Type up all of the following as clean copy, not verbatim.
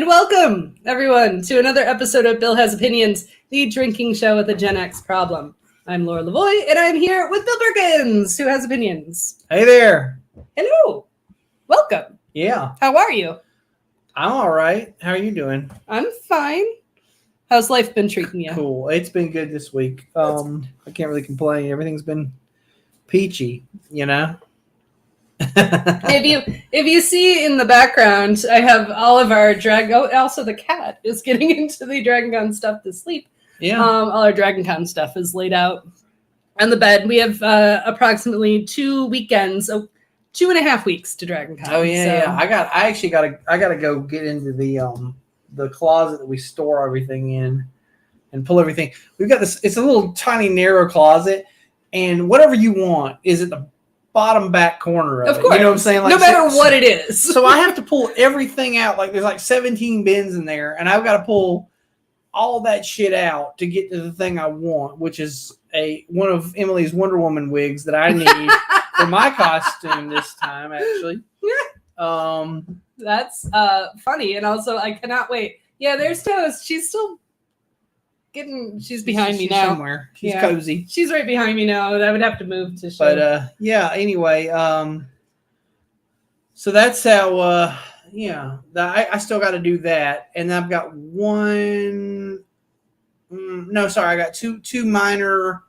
welcome, everyone, to another episode of Bill Has Opinions, the drinking show with a Gen X problem. I'm Laura Lavoie, and I'm here with Bill Perkins, who has opinions. Hey there. Hello. Welcome. Yeah. How are you? I'm all right. How are you doing? I'm fine. How's life been treating you? Cool. It's been good this week. I can't really complain. Everything's been peachy, you know? If you see in the background, I have all of our also the cat is getting into the Dragon Con stuff to sleep. Yeah. All our Dragon Con stuff is laid out on the bed. We have approximately 2 weekends, 2.5 weeks to Dragon Con. Oh yeah. I gotta go get into the closet that we store everything in and pull everything. We've got this. It's a little tiny narrow closet, and whatever you want is at the bottom back corner of it. Course. You know what I'm saying? Like, no matter what it is. So I have to pull everything out. Like there's like 17 bins in there, and I've got to pull all that shit out to get to the thing I want, which is one of Emily's Wonder Woman wigs that I need for my costume this time, actually. That's funny, and also I cannot wait. Yeah, there's Toast. She's still she's behind me now. Somewhere. She's cozy. She's right behind me now. I would have to move to show. But yeah, anyway, so that's how I still got to do that, and I've got I got two minor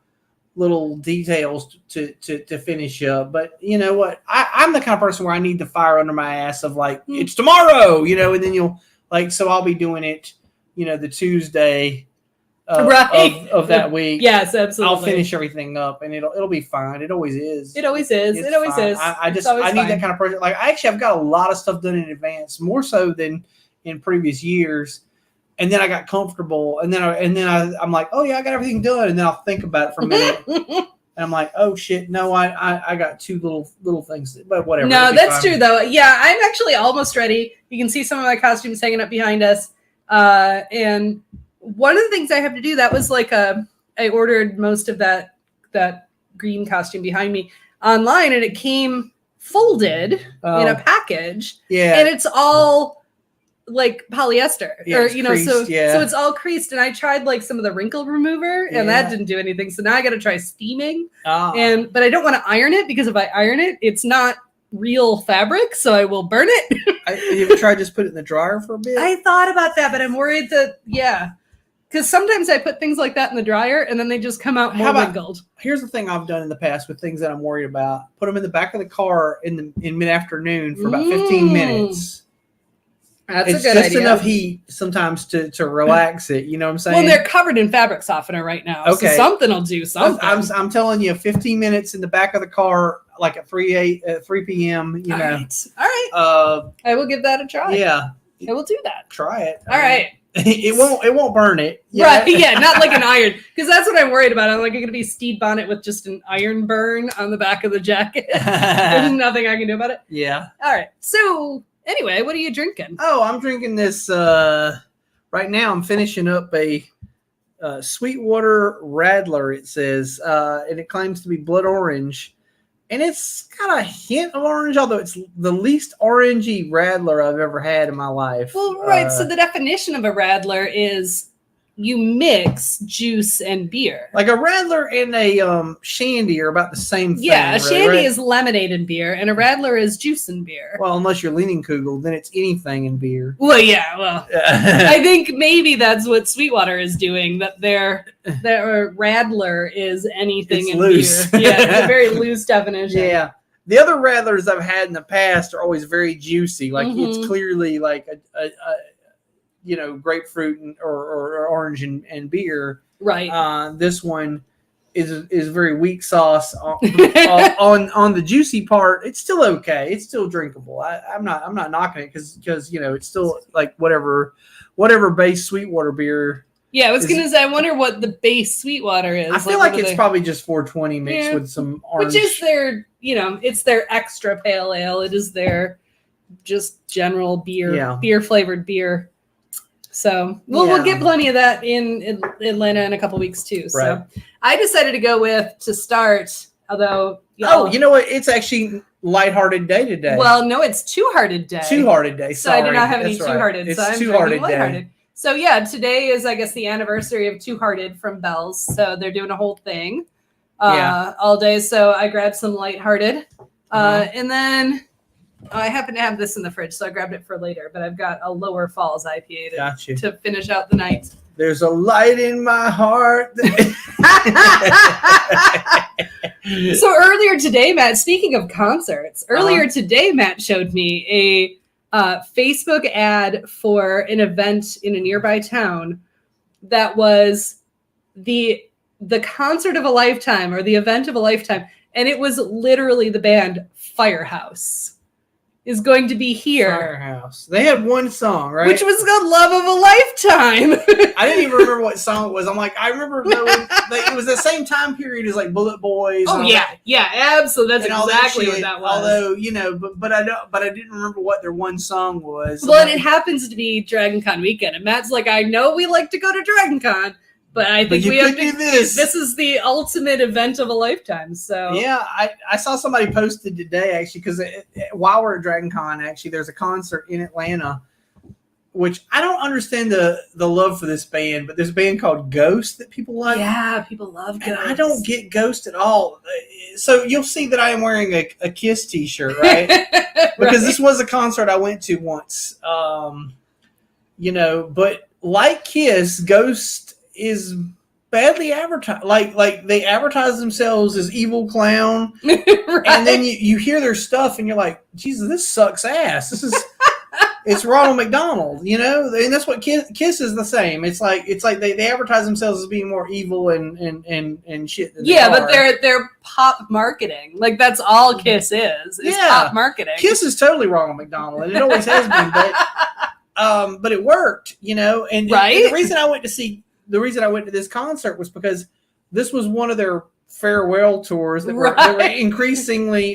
little details to finish up. But you know what? I'm the kind of person where I need the fire under my ass of like, it's tomorrow, you know, and then you'll so I'll be doing it, you know, the Tuesday of that week. Yes, absolutely. I'll finish everything up and it'll be fine. It always is. It always is. It's it always fine. is. I need that kind of project. Like I've got a lot of stuff done in advance, more so than in previous years. And then I got comfortable, and then I'm like, oh yeah, I got everything done, and then I'll think about it for a minute, and I'm like, oh shit, no, I got two little things, but whatever. No, that's true though. Yeah, I'm actually almost ready. You can see some of my costumes hanging up behind us, and one of the things I have to do that was like I ordered most of that green costume behind me online, and it came folded in a package, and it's all like polyester, or you know, creased, so it's all creased, and I tried like some of the wrinkle remover, and that didn't do anything. So now I got to try steaming, but I don't want to iron it because if I iron it, it's not real fabric, so I will burn it. Have you ever tried just put it in the dryer for a bit? I thought about that, but I'm worried that because sometimes I put things like that in the dryer and then they just come out more wrinkled. Here's the thing I've done in the past with things that I'm worried about: put them in the back of the car in mid-afternoon for about 15 minutes. That's it's a good just idea. enough heat sometimes to relax it. You know what I'm saying? Well, they're covered in fabric softener right now. Okay. So something will do something. I'm telling you, 15 minutes in the back of the car, like at 3 p.m. You know. All right. I will give that a try. Yeah. I will do that. Try it. All right. It won't burn it. Yeah. Right. Yeah. Not like an iron, because that's what I'm worried about. I'm like, I'm going to be Steve Bonnet with just an iron burn on the back of the jacket. There's nothing I can do about it. Yeah. All right. So. Anyway, what are you drinking? Oh, I'm drinking this right now. I'm finishing up a Sweetwater Radler, it says, and it claims to be blood orange. And it's got a hint of orange, although it's the least orangey Radler I've ever had in my life. Well, right. So the definition of a Radler is you mix juice and beer. Like a Radler and a Shandy are about the same thing. Yeah, a Shandy is lemonade and beer, and a Radler is juice and beer. Well, unless you're leaning Kugel, then it's anything in beer. Well, yeah. Well, I think maybe that's what Sweetwater is doing. That their Radler is anything in loose. Beer. Yeah, it's a very loose definition. Yeah. The other Radlers I've had in the past are always very juicy. Like it's clearly like a you know, grapefruit or orange and beer. Right. This one is very weak sauce on the juicy part. It's still okay. It's still drinkable. I'm not knocking it because you know it's still like whatever base Sweetwater beer. Yeah, I was gonna say. I wonder what the base Sweetwater is. I feel like it's probably just 420 mixed with some orange. Which is their, you know, it's their extra pale ale. It is their just general beer flavored beer. So we'll get plenty of that in Atlanta in a couple weeks too. So I decided to go with to start. Although you know what? It's actually lighthearted day today. Well, no, it's Two Hearted Day. Two Hearted Day. So I do Sorry. not have any That's Two right. Hearted. It's So I'm Two drinking Hearted Day. Lighthearted. So yeah, today is, I guess, the anniversary of Two Hearted from Bell's. So they're doing a whole thing all day. So I grabbed some Lighthearted. And then I happen to have this in the fridge, so I grabbed it for later. But I've got a Lower Falls IPA Gotcha. to finish out the night. There's a light in my heart. So earlier today, Matt, speaking of concerts, today, Matt showed me a Facebook ad for an event in a nearby town that was the concert of a lifetime or the event of a lifetime. And it was literally the band Firehouse is going to be here. Firehouse. They had one song, right? Which was called Love of a Lifetime. I didn't even remember what song it was. I'm like, I remember knowing it was the same time period as like Bullet Boys. Oh yeah, absolutely. That's exactly what that was. Although, but I didn't remember what their one song was. Well, and it happens to be Dragon Con weekend, and Matt's like, I know we like to go to Dragon Con, but I think we have to do this. This is the ultimate event of a lifetime. So yeah, I saw somebody posted today actually because while we're at Dragon Con, actually, there's a concert in Atlanta, which I don't understand the love for this band, but there's a band called Ghost that people like. Yeah, people love Ghost. And I don't get Ghost at all. So you'll see that I am wearing a Kiss t-shirt, right? Because this was a concert I went to once. But like Kiss, Ghost is badly advertised. Like they advertise themselves as evil clown, right? And then you hear their stuff and you're like, Jesus, this sucks ass. This is it's Ronald McDonald, and that's what Kiss is the same. It's like they advertise themselves as being more evil and shit. Than but they're pop marketing. Like that's all Kiss is pop marketing. Kiss is totally Ronald McDonald, and it always has been. But it worked, And the reason I went to this concert was because this was one of their farewell tours that were increasingly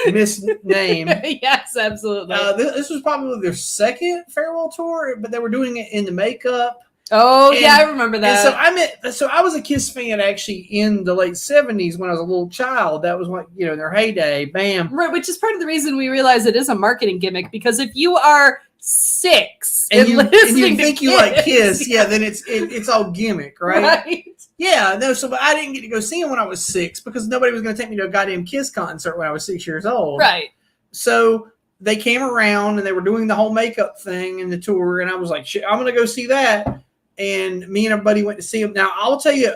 misnamed. Yes, absolutely. This was probably their second farewell tour, but they were doing it in the makeup. Oh, yeah, I remember that. And so I was a Kiss fan actually in the late 70s when I was a little child. That was when, their heyday, bam. Right, which is part of the reason we realize it is a marketing gimmick, because if you are 6 and you think Kiss, you like Kiss, then it's all gimmick, right? Right. Yeah, no, but I didn't get to go see him when I was 6 because nobody was going to take me to a goddamn Kiss concert when I was 6 years old. Right. So they came around and they were doing the whole makeup thing in the tour, and I was like, shit, I'm going to go see that. And me and a buddy went to see him. Now, I'll tell you,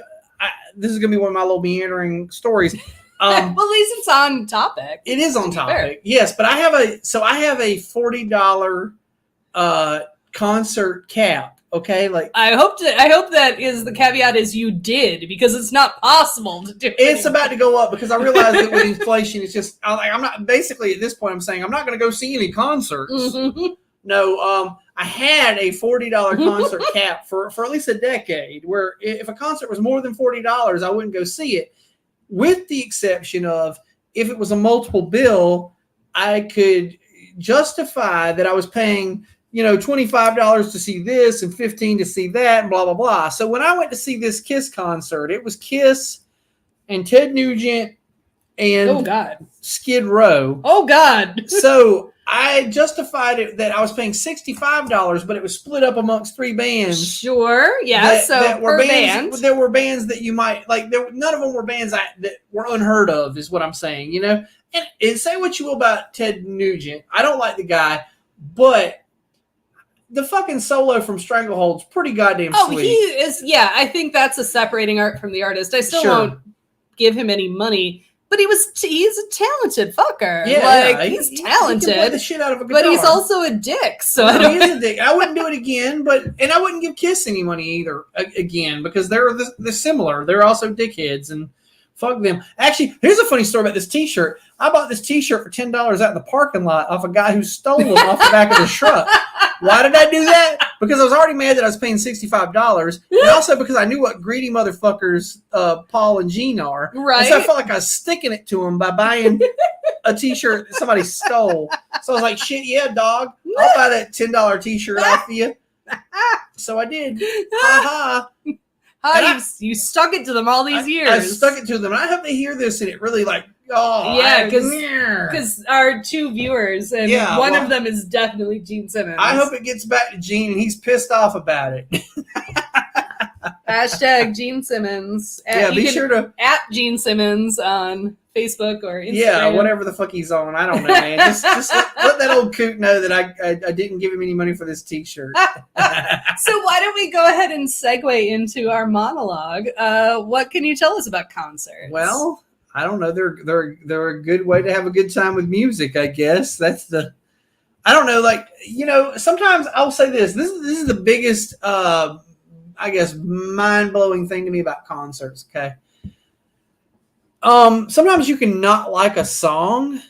this is going to be one of my little meandering stories. Well, at least it's on topic. It is on topic, yes. But I have a $40 concert cap. Okay, like I hope that is the caveat is you did, because it's not possible to do. It's about to go up because I realize that with inflation, it's just I'm not basically at this point. I'm saying I'm not going to go see any concerts. Mm-hmm. No, I had a $40 concert cap for at least a decade, where if a concert was more than $40, I wouldn't go see it, with the exception of if it was a multiple bill, I could justify that I was paying, $25 to see this and $15 to see that and blah, blah, blah. So when I went to see this Kiss concert, it was Kiss and Ted Nugent and Skid Row. Oh, God. So I justified it that I was paying $65, but it was split up amongst 3 bands. Sure. Yeah. That were bands. There were bands that you might like. None of them were bands that were unheard of, is what I'm saying. And say what you will about Ted Nugent, I don't like the guy, but the fucking solo from Stranglehold's pretty goddamn sweet. Oh, he is. Yeah, I think that's a separating art from the artist. I still won't give him any money. But he's a talented fucker. Yeah, he's talented. He can play the shit out of a guitar. But he's also a dick. So he is a dick. I wouldn't do it again, and I wouldn't give Kiss any money either again, because they're similar. They're also dickheads, and fuck them. Actually, here's a funny story about this T-shirt. I bought this T-shirt for $10 out in the parking lot off a guy who stole them off the back of his truck. Why did I do that? Because I was already mad that I was paying $65, and also because I knew what greedy motherfuckers Paul and Gene are. Right. And so I felt like I was sticking it to them by buying a T-shirt that somebody stole. So I was like, shit, yeah, dog. I'll buy that $10 T-shirt off of you. So I did. Ha ha. You stuck it to them all these years. I stuck it to them. And I hope they hear this and it really Oh, Yeah, yeah. because our 2 viewers, and Yeah, one well, of them is definitely Gene Simmons. I hope it gets back to Gene and he's pissed off about it. Hashtag Gene Simmons. Yeah, be sure to at Gene Simmons on Facebook or Instagram. Yeah, whatever the fuck he's on. I don't know, man. Just let that old coot know that I didn't give him any money for this T-shirt. So why don't we go ahead and segue into our monologue? What can you tell us about concerts? Well, I don't know. They're a good way to have a good time with music, I guess. I don't know. Like, sometimes I'll say this. This is the biggest, I guess, mind-blowing thing to me about concerts. Okay. Sometimes you can not like a song.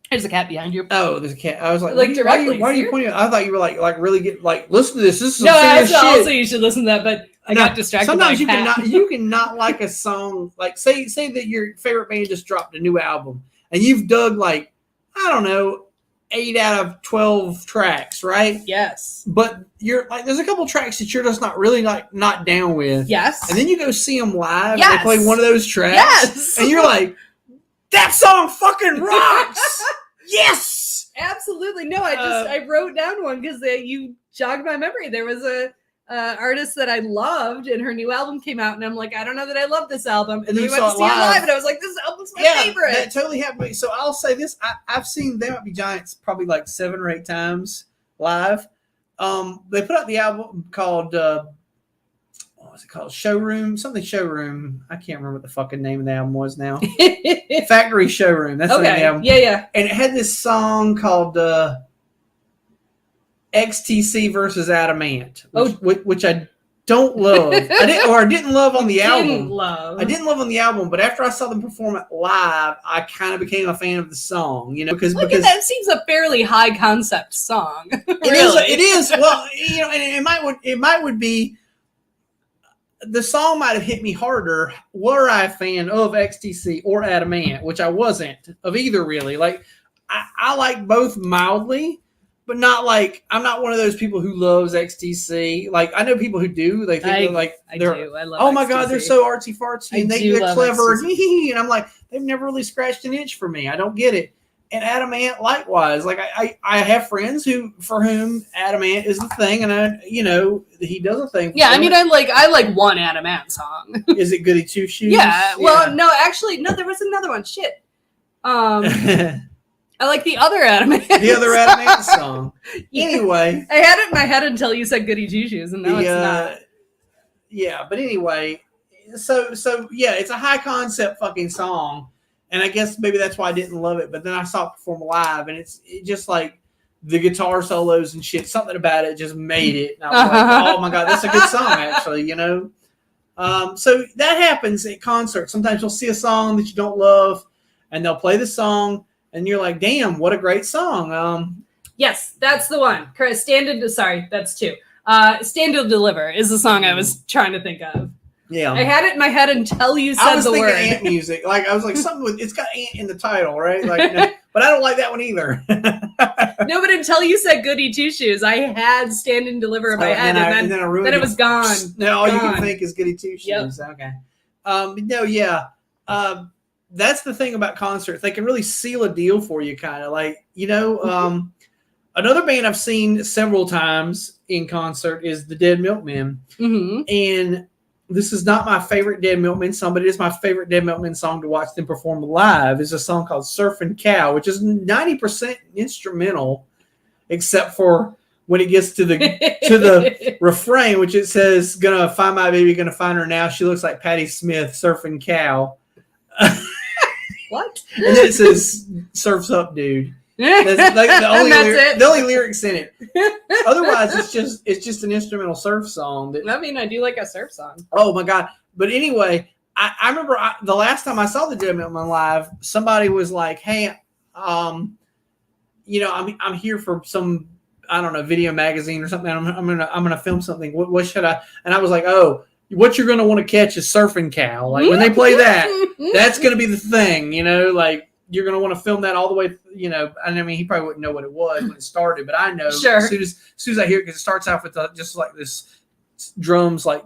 There's a cat behind you. Oh, there's a cat. I was like, directly. Why are you pointing? I thought you were like really listen to this. This is some No, serious shit. also you should listen to that, but I got distracted. Sometimes by a cat. you cannot like a song. Like say that your favorite band just dropped a new album and you've dug like, I don't know, 8 out of 12 tracks, right? Yes. But you're like, there's a couple tracks that you're just not really not down with. Yes. And then you go see them live Yes. and they play one of those tracks. Yes. And you're like, that song fucking rocks. Yes. Absolutely. No, I wrote down one because you jogged my memory. There was a artist that I loved, and her new album came out, and I'm like, I don't know that I love this album. And then we went to see it live, and I was like, this album's my favorite. That totally happened. So I'll say this: I've seen They Might Be Giants probably like 7 or 8 times live. They put out the album called what was it called? Showroom, something Showroom. I can't remember what the fucking name of the album was now. Factory Showroom. That's the name of the album. Yeah. And it had this song called XTC versus Adamant, which I don't love. I didn't love on the album. I didn't love on the album, but after I saw them perform it live, I kind of became a fan of the song. Because that seems a fairly high concept song. It is. Well, and it might be. The song might have hit me harder were I a fan of XTC or Adamant, which I wasn't of either really. Like I like both mildly, but not like I'm not one of those people who loves XTC. Like I know people who do. They think I love. Oh my XTC. God, they're so artsy fartsy and they're clever. And I'm like, they've never really scratched an itch for me. I don't get it. And Adamant likewise. Like I have friends for whom Adamant is the thing, and he does a thing. Yeah, I mean, I like one Adamant song. Is it Goody Two Shoes? Yeah. Well, no, actually, no. There was another one. Shit. I like the other Adamant. The other Adamant song. Anyway, I had it in my head until you said Goody Two Shoes, and now it's not. Yeah, but anyway, so yeah, it's a high concept fucking song. And I guess maybe that's why I didn't love it. But then I saw it perform live, and it just like the guitar solos and shit. Something about it just made it. And I was like, oh my God, that's a good song, actually, So that happens at concerts. Sometimes you'll see a song that you don't love, and they'll play the song, and you're like, damn, what a great song. Yes, that's the one. That's 2. Stand to Deliver is the song I was trying to think of. Yeah, I had it in my head until you said the word. I was thinking ant music. Like I was like something it's got ant in the title, right? Like, no, but I don't like that one either. No, but until you said Goody Two Shoes, I had Stand and Deliver in my head, and then it was gone. Now all you can think is Goody Two Shoes. Yep. Okay. No, yeah. That's the thing about concerts; they can really seal a deal for you, kind of like Another band I've seen several times in concert is the Dead Milkmen, and this is not my favorite Dead Milkmen song, but it is my favorite Dead Milkmen song to watch them perform live. Is a song called Surfin' Cow, which is 90% instrumental, except for when it gets to the refrain, which it says, "Gonna find my baby, gonna find her now. She looks like Patti Smith, surfing cow." What? And then it says, "Surf's up, dude." That's like the only lyrics in it. Otherwise, it's just an instrumental surf song. I do like a surf song. Oh my God! But anyway, I remember the last time I saw the Dead Milkmen live, somebody was like, "Hey, I'm here for some, I don't know, video magazine or something. I'm gonna film something. What should I?" And I was like, "Oh, what you're gonna want to catch is Surfing Cow. Like when they play that, that's gonna be the thing. Like." You're going to want to film that all the way, I mean, he probably wouldn't know what it was when it started, but I know sure. as soon as I hear it, because it starts off with just like this drums, like,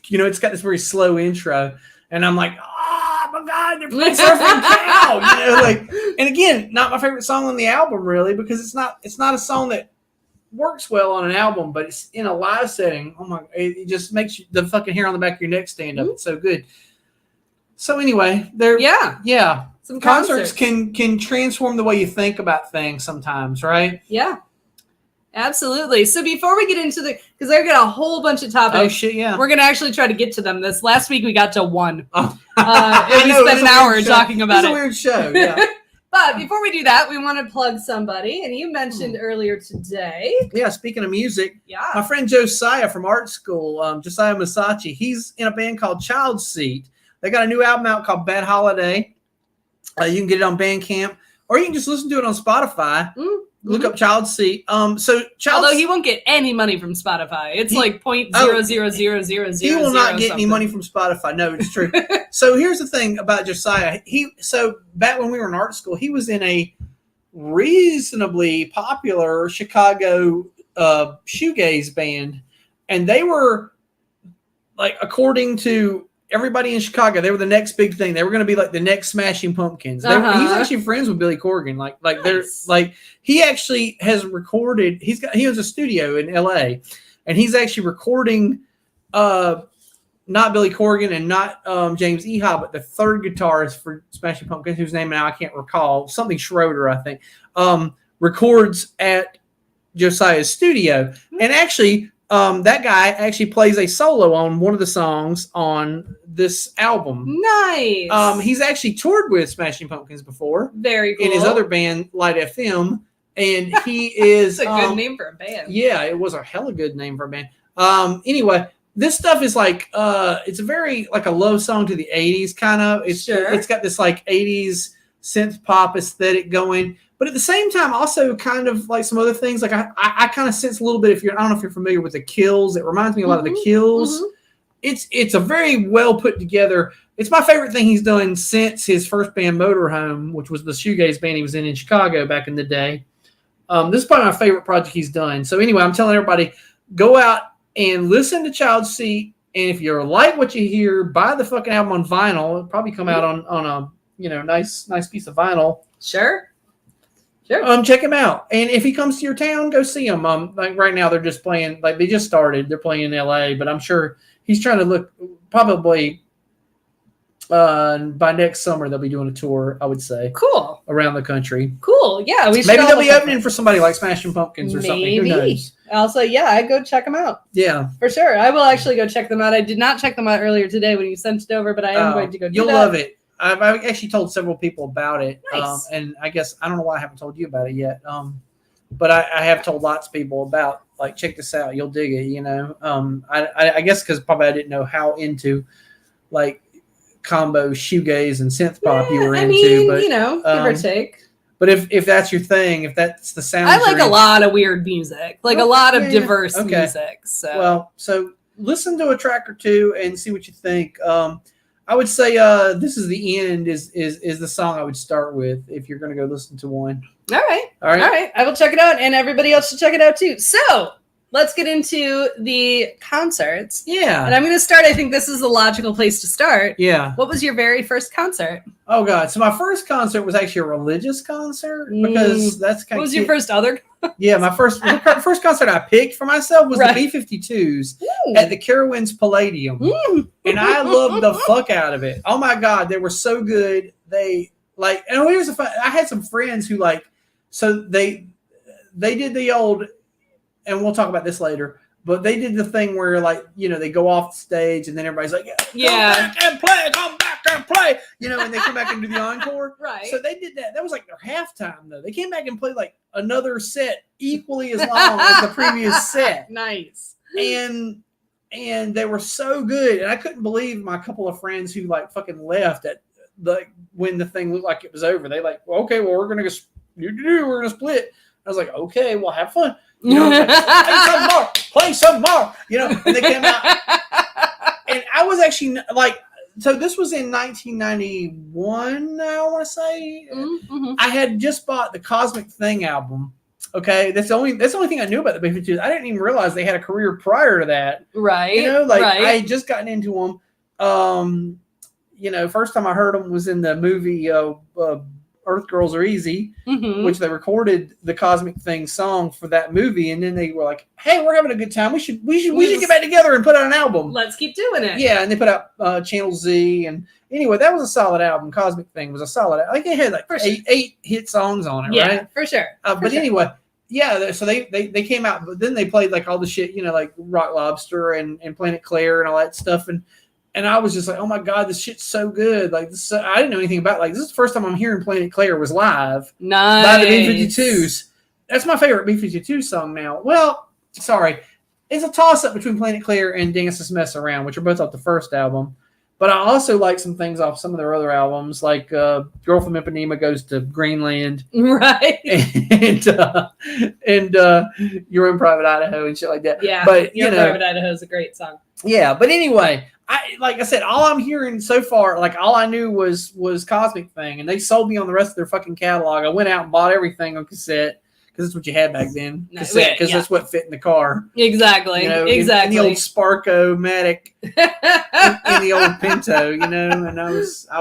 it's got this very slow intro, and I'm like, oh my god, they're playing Surfing Cow, like. And again, not my favorite song on the album, really, because it's not a song that works well on an album, but it's in a live setting. Oh my! It just makes the fucking hair on the back of your neck stand up. It's so good. So anyway, some concerts can transform the way you think about things sometimes, right? Yeah, absolutely. So before we get into because I've got a whole bunch of topics. Oh shit, yeah. We're gonna actually try to get to them. This last week we got to one. Oh. And we spent an hour talking about it. It's a weird show. Yeah. But before we do that, we want to plug somebody, and you mentioned earlier today. Yeah, speaking of music, Yeah, my friend Josiah from art school, Josiah Masachi, he's in a band called Child Seat. They got a new album out called Bad Holiday. You can get it on Bandcamp, or you can just listen to it on Spotify. Look up Child Seat. Although he won't get any money from Spotify, it's like 0.00000. He will not get any money from Spotify. No, it's true. So here's the thing about Josiah. So back when we were in art school, he was in a reasonably popular Chicago shoegaze band, and they were like, according to everybody in Chicago, they were the next big thing. They were going to be like the next Smashing Pumpkins. He's actually friends with Billy Corgan. Like nice. They're like, he actually has recorded. He has a studio in LA, and he's actually recording. Not Billy Corgan and not James Iha, but the third guitarist for Smashing Pumpkins, whose name now I can't recall, something Schroeder, I think, records at Josiah's studio. And actually, that guy actually plays a solo on one of the songs on this album. Nice. He's actually toured with Smashing Pumpkins before. Very cool. In his other band, Light FM. And he is... It's a good name for a band. Yeah, it was a hella good name for a band. Anyway... This stuff is like it's a very like a love song to the 80s kind of. It's got this like 80s synth pop aesthetic going, but at the same time also kind of like some other things. Like I kind of sense a little bit, I don't know if you're familiar with the Kills. It reminds me a lot of the Kills. It's a very well put together. It's my favorite thing he's done since his first band Motorhome, which was the shoegaze band he was in Chicago back in the day. This is probably my favorite project he's done. So anyway, I'm telling everybody, go out and listen to Child Seat, and if you like what you hear, buy the fucking album on vinyl. It'll probably come out on a nice piece of vinyl. Sure. Check him out, and if he comes to your town, go see him. Like right now they're just playing. Like they just started. They're playing in LA, but I'm sure he's trying to look. Probably by next summer they'll be doing a tour. I would say. Cool. Around the country. Cool. Yeah. Maybe they'll be opening for somebody like Smashing Pumpkins or something. Who knows? Also, I'd go check them out. Yeah. For sure. I will actually go check them out. I did not check them out earlier today when you sent it over, but I am going to go do that. You'll love it. I've actually told several people about it. Nice. And I guess, I don't know why I haven't told you about it yet. But I have told lots of people about, like, check this out. You'll dig it, I guess because probably I didn't know how into, like, combo shoegaze and synth pop you were into. But, give or take. But if that's your thing, if that's the sound, I like a lot of weird music, like a lot of diverse music. So listen to a track or two and see what you think. I would say "This Is the End" is the song I would start with if you're going to go listen to one. All right. I will check it out, and everybody else should check it out too. So let's get into the concerts. Yeah. And I'm going to start. I think this is a logical place to start. Yeah. What was your very first concert? Oh, God. So my first concert was actually a religious concert because that's kind of... What was your first other? Yeah, my first concert I picked for myself was the B-52s at the Carowinds Palladium. And I loved the fuck out of it. Oh, my God. They were so good. They, like... And here's the fun... I had some friends who, like... So they did the old... And we'll talk about this later. But they did the thing where, like, they go off the stage and then everybody's like, come back and play, and they come back and do the encore. Right. So they did that. That was like their halftime, though. They came back and played like another set equally as long as the previous set. Nice. And they were so good. And I couldn't believe my couple of friends who like fucking left at when the thing looked like it was over. They like, well, okay, well, we're going to split. I was like, okay, well, have fun. Play some more, and they came out. And I was actually like, so this was in 1991, I want to say. Mm-hmm. I had just bought the Cosmic Thing album, Okay, that's the only thing I knew about the B-52s. I didn't even realize they had a career prior to that. Right. You know, like right. I had just gotten into them. You know, first time I heard them was in the movie Earth Girls Are Easy, Mhm. which they recorded the Cosmic Thing song for that movie, and then they were like, "Hey, we're having a good time. We should get back together and put out an album." Let's keep doing it. Yeah, and they put out Channel Z, and anyway, that was a solid album. Cosmic Thing was a solid. Like it had like For sure. eight hit songs on it, Yeah, right? for sure. But sure. anyway, yeah. So they came out, but then they played like all the shit, you know, like Rock Lobster and Planet Claire and all that stuff, and I was just like, oh my god, this shit's so good. Like this, I didn't know anything about. Like this is the first time I'm hearing Planet Claire was live Nice. by the B-52s. That's my favorite B-52 song now. Well, sorry, it's a toss up between Planet Claire and Dances Mess Around, which are both off the first album. But I also like some things off some of their other albums, like Girl from Ipanema Goes to Greenland, Right? and You're in Private Idaho and shit like that. Yeah, but Your Private Idaho is a great song. Yeah, but anyway, like I said, all I'm hearing so far, like all I knew was Cosmic Thing, and they sold me on the rest of their fucking catalog. I went out and bought everything on cassette because that's what you had back then, cassette, because that's what fit in the car. Exactly, you know, exactly. In the old Sparko-Matic, in the old Pinto, you know. And I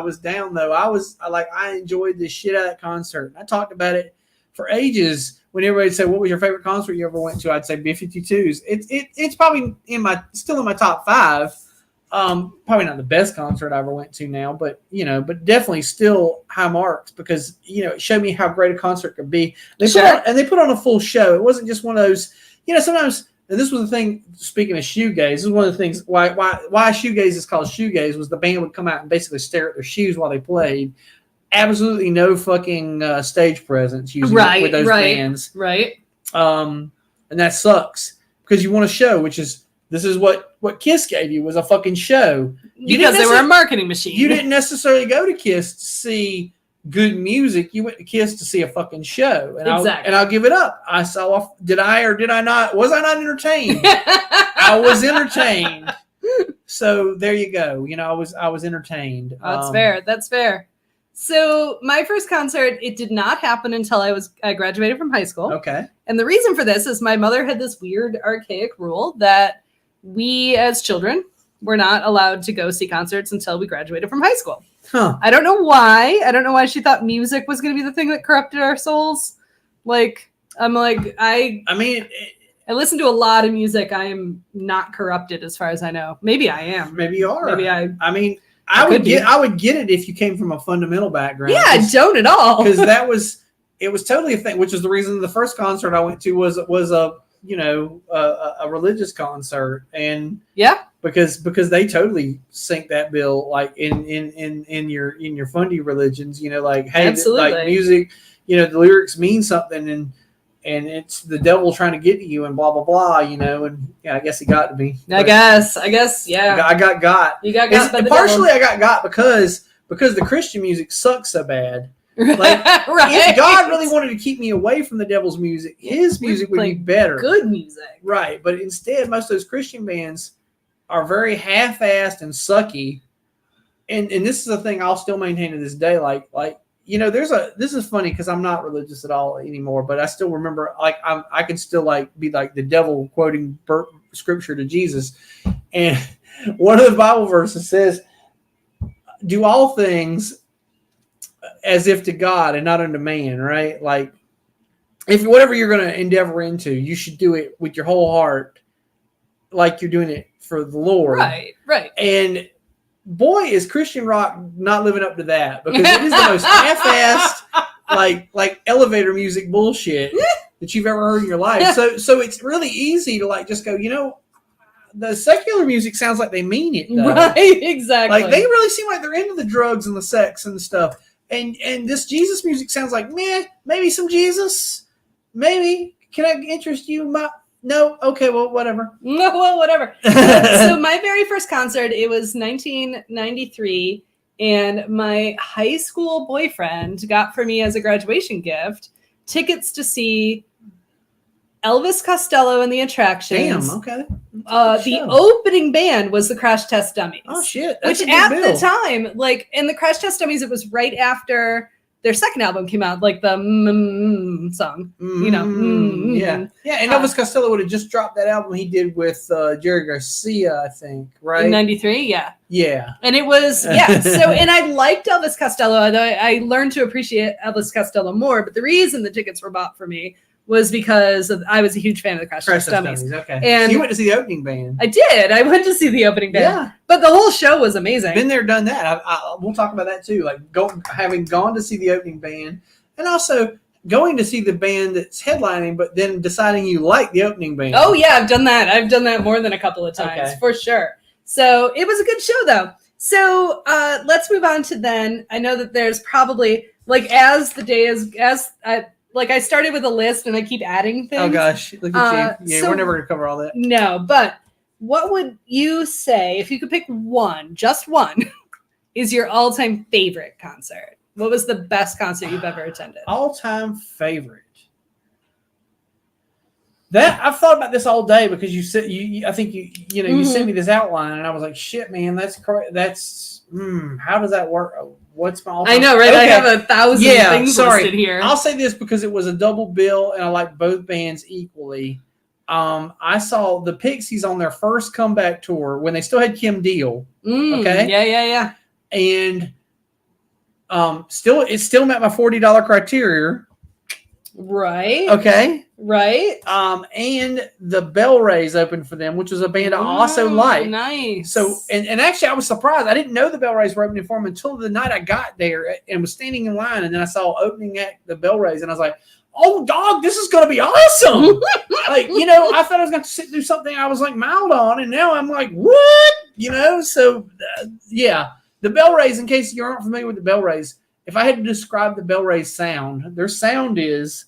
was down though. I enjoyed the shit out of that concert. I talked about it for ages. When everybody said, "What was your favorite concert you ever went to?" I'd say B-52s. It's probably still in my top 5. Probably not the best concert I ever went to now, but but definitely still high marks because it showed me how great a concert could be. They put on a full show. It wasn't just one of those. Sometimes, and this was the thing. Speaking of shoegaze, this is one of the things why shoegaze is called shoegaze was the band would come out and basically stare at their shoes while they played. Absolutely no fucking stage presence usually with those bands, right? And that sucks because you want a show, this is what Kiss gave you was a fucking show. Because they were a marketing machine. You didn't necessarily go to Kiss to see good music. You went to Kiss to see a fucking show. And exactly. I'll give it up. I saw. Did I or did I not? Was I not entertained? I was entertained. So there you go. I was entertained. That's fair. That's fair. So my first concert, it did not happen until I graduated from high school. Okay. And the reason for this is my mother had this weird archaic rule that we as children were not allowed to go see concerts until we graduated from high school. Huh. I don't know why. I don't know why she thought music was going to be the thing that corrupted our souls. I listen to a lot of music. I am not corrupted as far as I know. Maybe I am. Maybe you are. Maybe I would get it if you came from a fundamental background. Yeah, I don't at all. Because it was totally a thing, which is the reason the first concert I went to was a religious concert, and because they totally sink that bill like in your fundy religions, like hey, absolutely. Like music, the lyrics mean something, and it's the devil trying to get to you and blah blah blah, and I guess he got to me. I guess, yeah. I got. You got by the partially devil. I got because the Christian music sucks so bad. Like right. If God really wanted to keep me away from the devil's music, his music would be better. Good music. Right. But instead most of those Christian bands are very half-assed and sucky. And this is the thing I'll still maintain to this day. This is funny because I'm not religious at all anymore, but I still remember I can still be like the devil quoting scripture to Jesus. And one of the Bible verses says, do all things as if to God and not unto man, right? Like if whatever you're going to endeavor into, you should do it with your whole heart, like you're doing it for the Lord. Right. And boy, is Christian rock not living up to that, because it is the most half-assed, like elevator music bullshit that you've ever heard in your life. So it's really easy to just go, the secular music sounds like they mean it, though. Right, exactly. Like they really seem like they're into the drugs and the sex and the stuff. And this Jesus music sounds like, maybe some Jesus. Maybe. Can I interest you? No? Okay, well, whatever. No, well, whatever. So my very first concert, it was 1993, and my high school boyfriend got for me as a graduation gift tickets to see Elvis Costello and the Attractions. Damn, okay. The opening band was the Crash Test Dummies. Oh, shit. Which at the time, in the Crash Test Dummies, it was right after their second album came out, like the song, yeah. And Elvis Costello would have just dropped that album he did with Jerry Garcia, I think, right? In '93, yeah. And it was so, and I liked Elvis Costello. I learned to appreciate Elvis Costello more, but the reason the tickets were bought for me was because I was a huge fan of the Crash Test Dummies. Okay. And so you went to see the opening band. I did. I went to see the opening band. Yeah. But the whole show was amazing. Been there, done that. We'll talk about that too. Like having gone to see the opening band, and also going to see the band that's headlining, but then deciding you like the opening band. Oh yeah, I've done that. I've done that more than a couple of times for sure. So it was a good show though. So let's move on to then. I know that there's probably like as the day is I started with a list and I keep adding things. Oh gosh, look at you. Yeah, so we're never gonna cover all that. No, but what would you say if you could pick one, just one, is your all-time favorite concert? What was the best concert you've ever attended? All-time favorite. That I've thought about this all day because you said I think you sent me this outline and I was like, shit, man, that's correct. How does that work? What's my all-time? I know, right? Okay. I have 1,000 things listed here. I'll say this because it was a double bill and I like both bands equally. I saw the Pixies on their first comeback tour when they still had Kim Deal. Okay. Yeah. And it still met my $40 criteria. Right. Okay. Right. And the Bell Rays opened for them, which was a band I also liked. Nice. So, and actually I was surprised. I didn't know the Bell Rays were opening for them until the night I got there and was standing in line. And then I saw opening act the Bell Rays and I was like, oh dog, this is going to be awesome. I thought I was going to sit through something I was like mild on. And now I'm like, what? So the Bell Rays, in case you aren't familiar with the Bell Rays, if I had to describe the Bell Rays sound, their sound is,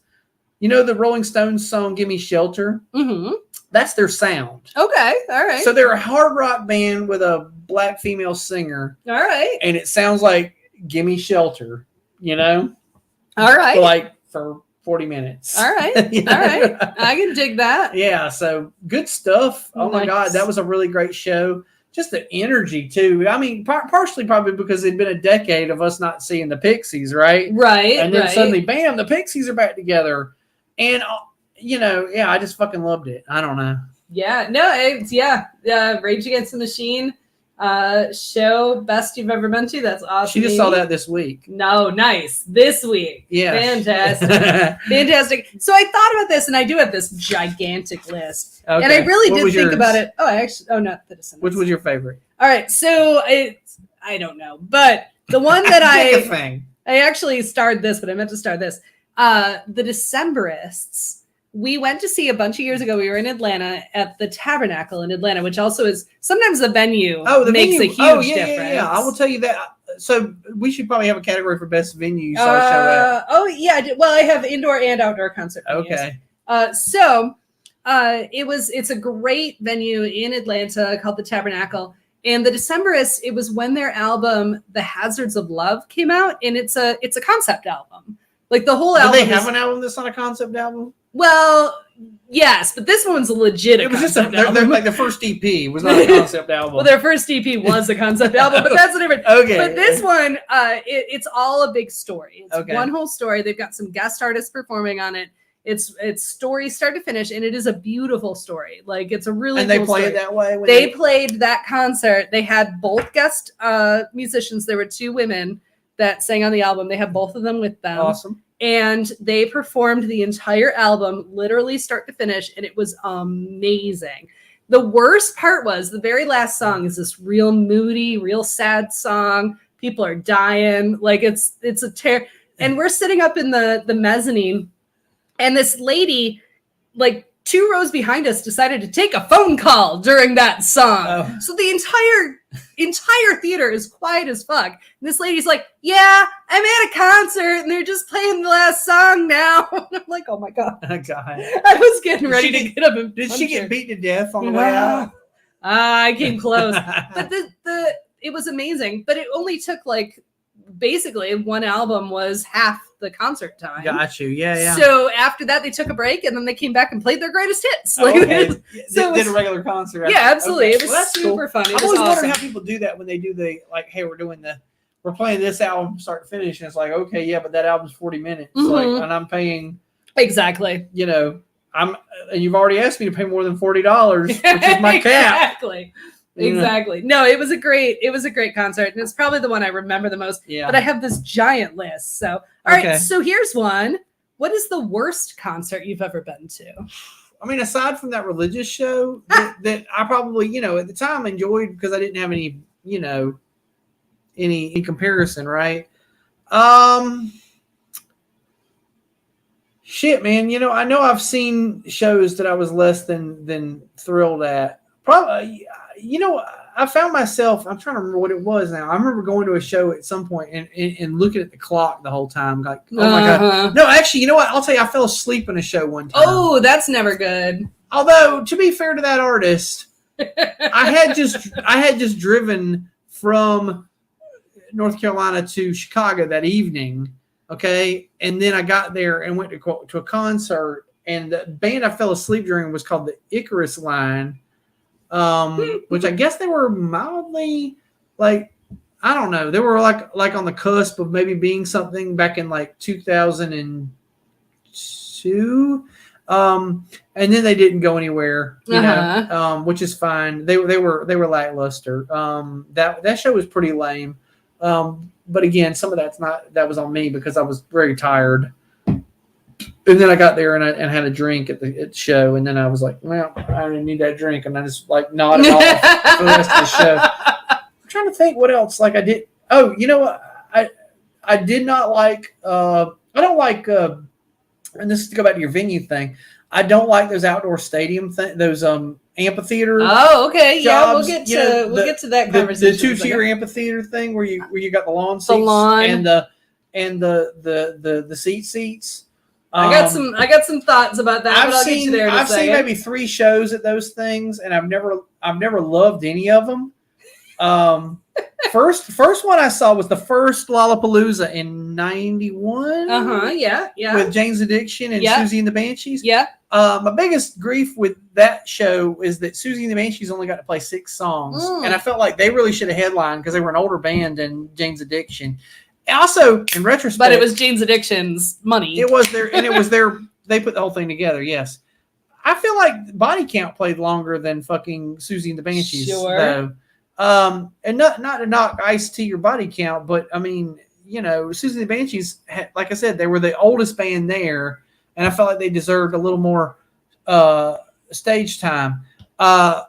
the Rolling Stones song, Gimme Shelter? Mm-hmm. That's their sound. Okay. All right. So they're a hard rock band with a black female singer. All right. And it sounds like Gimme Shelter, All right. Like for 40 minutes. All right. All right. I can dig that. Yeah. So good stuff. Oh my God. That was a really great show. Just the energy too. I mean, partially probably because it'd been a decade of us not seeing the Pixies, right? Right. And then suddenly, bam, the Pixies are back together. And, I just fucking loved it. I don't know. Yeah. No, Rage Against the Machine show, best you've ever been to. That's awesome. She just saw that this week. No, nice. This week. Yeah. Fantastic. Fantastic. So I thought about this, and I do have this gigantic list. Okay. And I really did think yours? about it. Not the Descendants. Which was your favorite? All right. So I don't know. But the one that I actually starred this, but I meant to start this. The Decemberists. We went to see a bunch of years ago. We were in Atlanta at the Tabernacle in Atlanta, which also is sometimes the venue makes a huge difference. Yeah, I will tell you that. So we should probably have a category for best venue you saw a show at. Well, I have indoor and outdoor concert venues. Okay. It's a great venue in Atlanta called the Tabernacle. And the Decemberists, it was when their album The Hazards of Love came out, and it's a concept album. Like the whole album. Do they have an album that's not a concept album? Well, yes, but this one's legit. It was just like the first EP was not a concept album. Well, their first EP was a concept album, but that's a different. Okay. But this one, it's all a big story. It's one whole story. They've got some guest artists performing on it. It's story start to finish, and it is a beautiful story. Like it's a really and they cool play story. It that way. They played that concert. They had both guest musicians. There were two women that sang on the album. They had both of them with them. Awesome. And they performed the entire album, literally start to finish, and it was amazing. The worst part was the very last song is this real moody, real sad song. People are dying. Like it's a tear. And we're sitting up in the mezzanine, and this lady, like 2 rows behind us, decided to take a phone call during that song. Oh. So the entire theater is quiet as fuck. And this lady's like, yeah, I'm at a concert and they're just playing the last song now. And I'm like, oh my God. Oh, God. I was getting ready to get up and Did punch she get her. beat to death on the way out? I came close. But it was amazing. But it only took basically one album was half the concert time. Got you. Yeah. So after that, they took a break and then they came back and played their greatest hits. Okay. So did a regular concert. Yeah, absolutely. Okay. It was super fun. It I've was always awesome. wondered how people do that when they do hey, we're doing we're playing this album start to finish, and it's like, okay, yeah, but that album's 40 minutes, Mhm. like, and I'm paying, Exactly. and you've already asked me to pay more than $40, which is my cap. Exactly. Exactly. No, it was a great concert, and it's probably the one I remember the most. Yeah. But I have this giant list. So, all Okay. right. So here's one. What is the worst concert you've ever been to? I mean, aside from that religious show that I probably, at the time enjoyed because I didn't have any, any comparison, right? Shit, man. I know I've seen shows that I was less than thrilled at. Probably, I found myself, I'm trying to remember what it was now. I remember going to a show at some point and looking at the clock the whole time. Like, oh my God. No, actually, you know what? I'll tell you, I fell asleep in a show one time. Oh, that's never good. Although, to be fair to that artist, I had just driven from North Carolina to Chicago that evening. Okay. And then I got there and went to a concert, and the band I fell asleep during was called the Icarus Line. Which I guess they were mildly like, I don't know. They were like on the cusp of maybe being something back in like 2002. And then they didn't go anywhere, which is fine. They were lackluster. That show was pretty lame. But again, some of that was on me because I was very tired. And then I got there and had a drink at the show, and then I was like, well, I didn't need that drink, and I just like nodded off for the rest of the show. I'm trying to think what else. Like I did. Oh, you know what? I did not like. I don't like. And this is to go back to your venue thing. I don't like those outdoor stadium those amphitheater. Oh, okay. Yeah, we'll jobs. get to that conversation. The 2-tier amphitheater thing where you got the lawn seats and the seats. I got some thoughts about that. I've seen maybe 3 shows at those things, and I've never loved any of them. First one I saw was the first Lollapalooza in '91. Yeah. With Jane's Addiction and Susie and the Banshees. Yeah. My biggest grief with that show is that Susie and the Banshees only got to play 6 songs, and I felt like they really should have headlined because they were an older band than Jane's Addiction. Also, in retrospect, but it was Jane's Addiction's money. It was their, and it was their. They put the whole thing together. Yes, I feel like Body Count played longer than fucking Susie and the Banshees. Sure. Though. And not to knock Ice-T or Body Count, but I mean, Susie and the Banshees, like I said, they were the oldest band there, and I felt like they deserved a little more stage time. To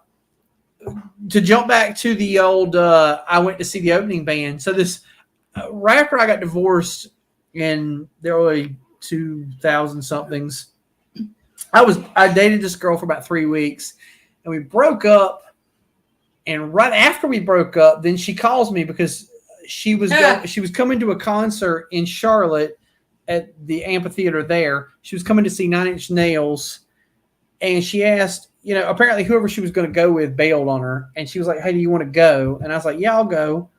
jump back to the old, I went to see the opening band. So this. Right after I got divorced in the early 2000 somethings, I dated this girl for about 3 weeks, and we broke up. And right after we broke up, then she calls me because she was coming to a concert in Charlotte at the amphitheater there. She was coming to see 9 Inch Nails, and she asked, apparently whoever she was going to go with bailed on her, and she was like, "Hey, do you want to go?" And I was like, "Yeah, I'll go."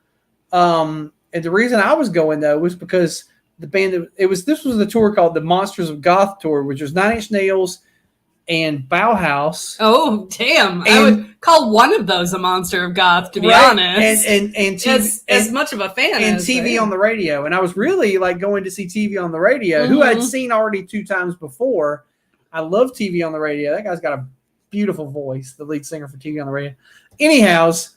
And the reason I was going though was because the band this was the tour called the Monsters of Goth tour, which was 9 Inch Nails and Bauhaus. Oh damn! I would call one of those a monster of goth, to be honest. And TV, as much of a fan and TV on the radio, and I was really like going to see TV on the radio, who I'd seen already 2 times before. I love TV on the radio. That guy's got a beautiful voice. The lead singer for TV on the radio. Anyhows,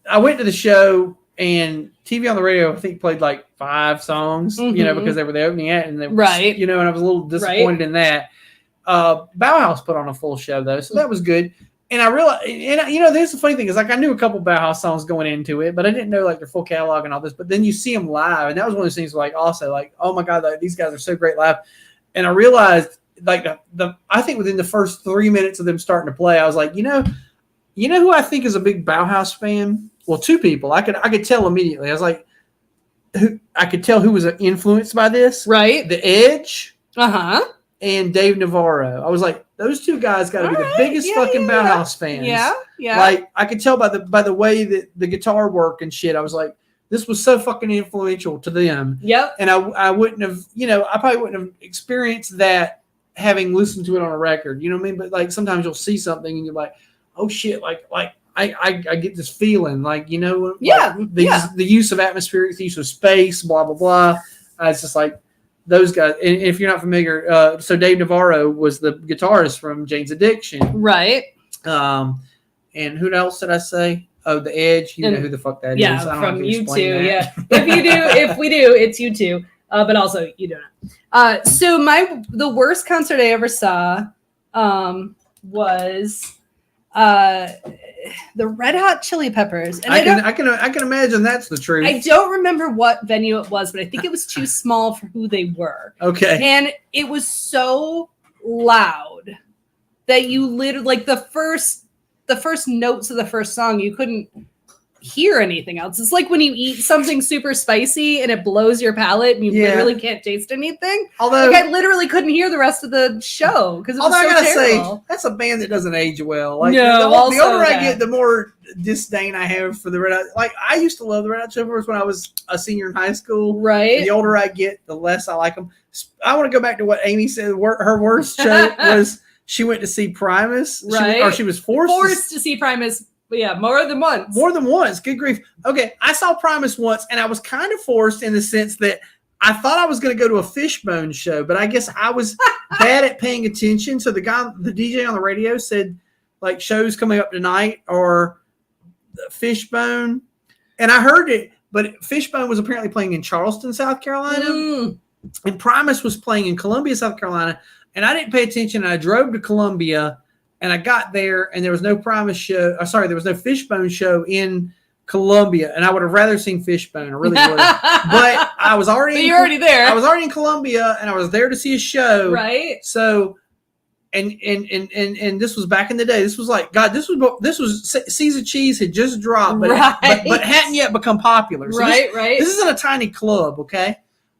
I went to the show, and TV on the radio, I think, played like 5 songs, because they were the opening act, and and I was a little disappointed in that. Bauhaus put on a full show though, so that was good. And I realized, this is the funny thing is, like, I knew a couple Bauhaus songs going into it, but I didn't know like their full catalog and all this. But then you see them live, and that was one of those things like, also like, oh my God, like, these guys are so great live. And I realized, like, I think within the first 3 minutes of them starting to play, I was like, you know who I think is a big Bauhaus fan? Well, 2 people. I could tell immediately. I was like, I could tell who was influenced by this. Right. The Edge. And Dave Navarro. I was like, those 2 guys got to be the biggest Bauhaus fans. Yeah. Like, I could tell by the way that the guitar work and shit. I was like, this was so fucking influential to them. Yep. And I wouldn't have, I probably wouldn't have experienced that having listened to it on a record. You know what I mean? But like sometimes you'll see something and you're like, oh shit, like I get this feeling like, you know, Yeah, like the use of atmospheric, the use of space, blah blah blah. It's just like those guys. And if you're not familiar, so Dave Navarro was the guitarist from Jane's Addiction, right. And who else did I say? Oh, The Edge. You know who the fuck that is. Yeah, I don't from have to you explain two. that. Yeah, if we do, it's you two. But also you don't. So the worst concert I ever saw was the Red Hot Chili Peppers, and I can imagine that's the truth. I don't remember what venue it was, but I think it was too small for who they were. Okay. And it was so loud that you literally, like the first notes of the first song, you couldn't hear anything else. It's like when you eat something super spicy and it blows your palate and you literally can't taste anything. Although like I literally couldn't hear the rest of the show because it was so I gotta terrible. say, that's a band that doesn't age well. Like No, the older I get, the more disdain I have for the Red Hot. Like I used to love the Red Hot Chili Peppers when I was a senior in high school. Right. And the older I get, the less I like them. I want to go back to what Amy said. Her worst show was she went to see Primus. Right. She was forced to see Primus. Yeah, more than once. More than once. Good grief. Okay, I saw Primus once, and I was kind of forced in the sense that I thought I was going to go to a Fishbone show, but I guess I was bad at paying attention. So the DJ on the radio said, like, shows coming up tonight or Fishbone, and I heard it, but Fishbone was apparently playing in Charleston, South Carolina, and Primus was playing in Columbia, South Carolina, and I didn't pay attention, and I drove to Columbia. And I got there, and there was no Primus show. There was no Fishbone show in Columbia, and I would have rather seen Fishbone. I really would. But I was already. But you're already there. I was already in Columbia, and I was there to see a show. Right. So, and this was back in the day. This was like God. This was Caesar Cheese had just dropped, but but hadn't yet become popular. So right. This isn't a tiny club, okay?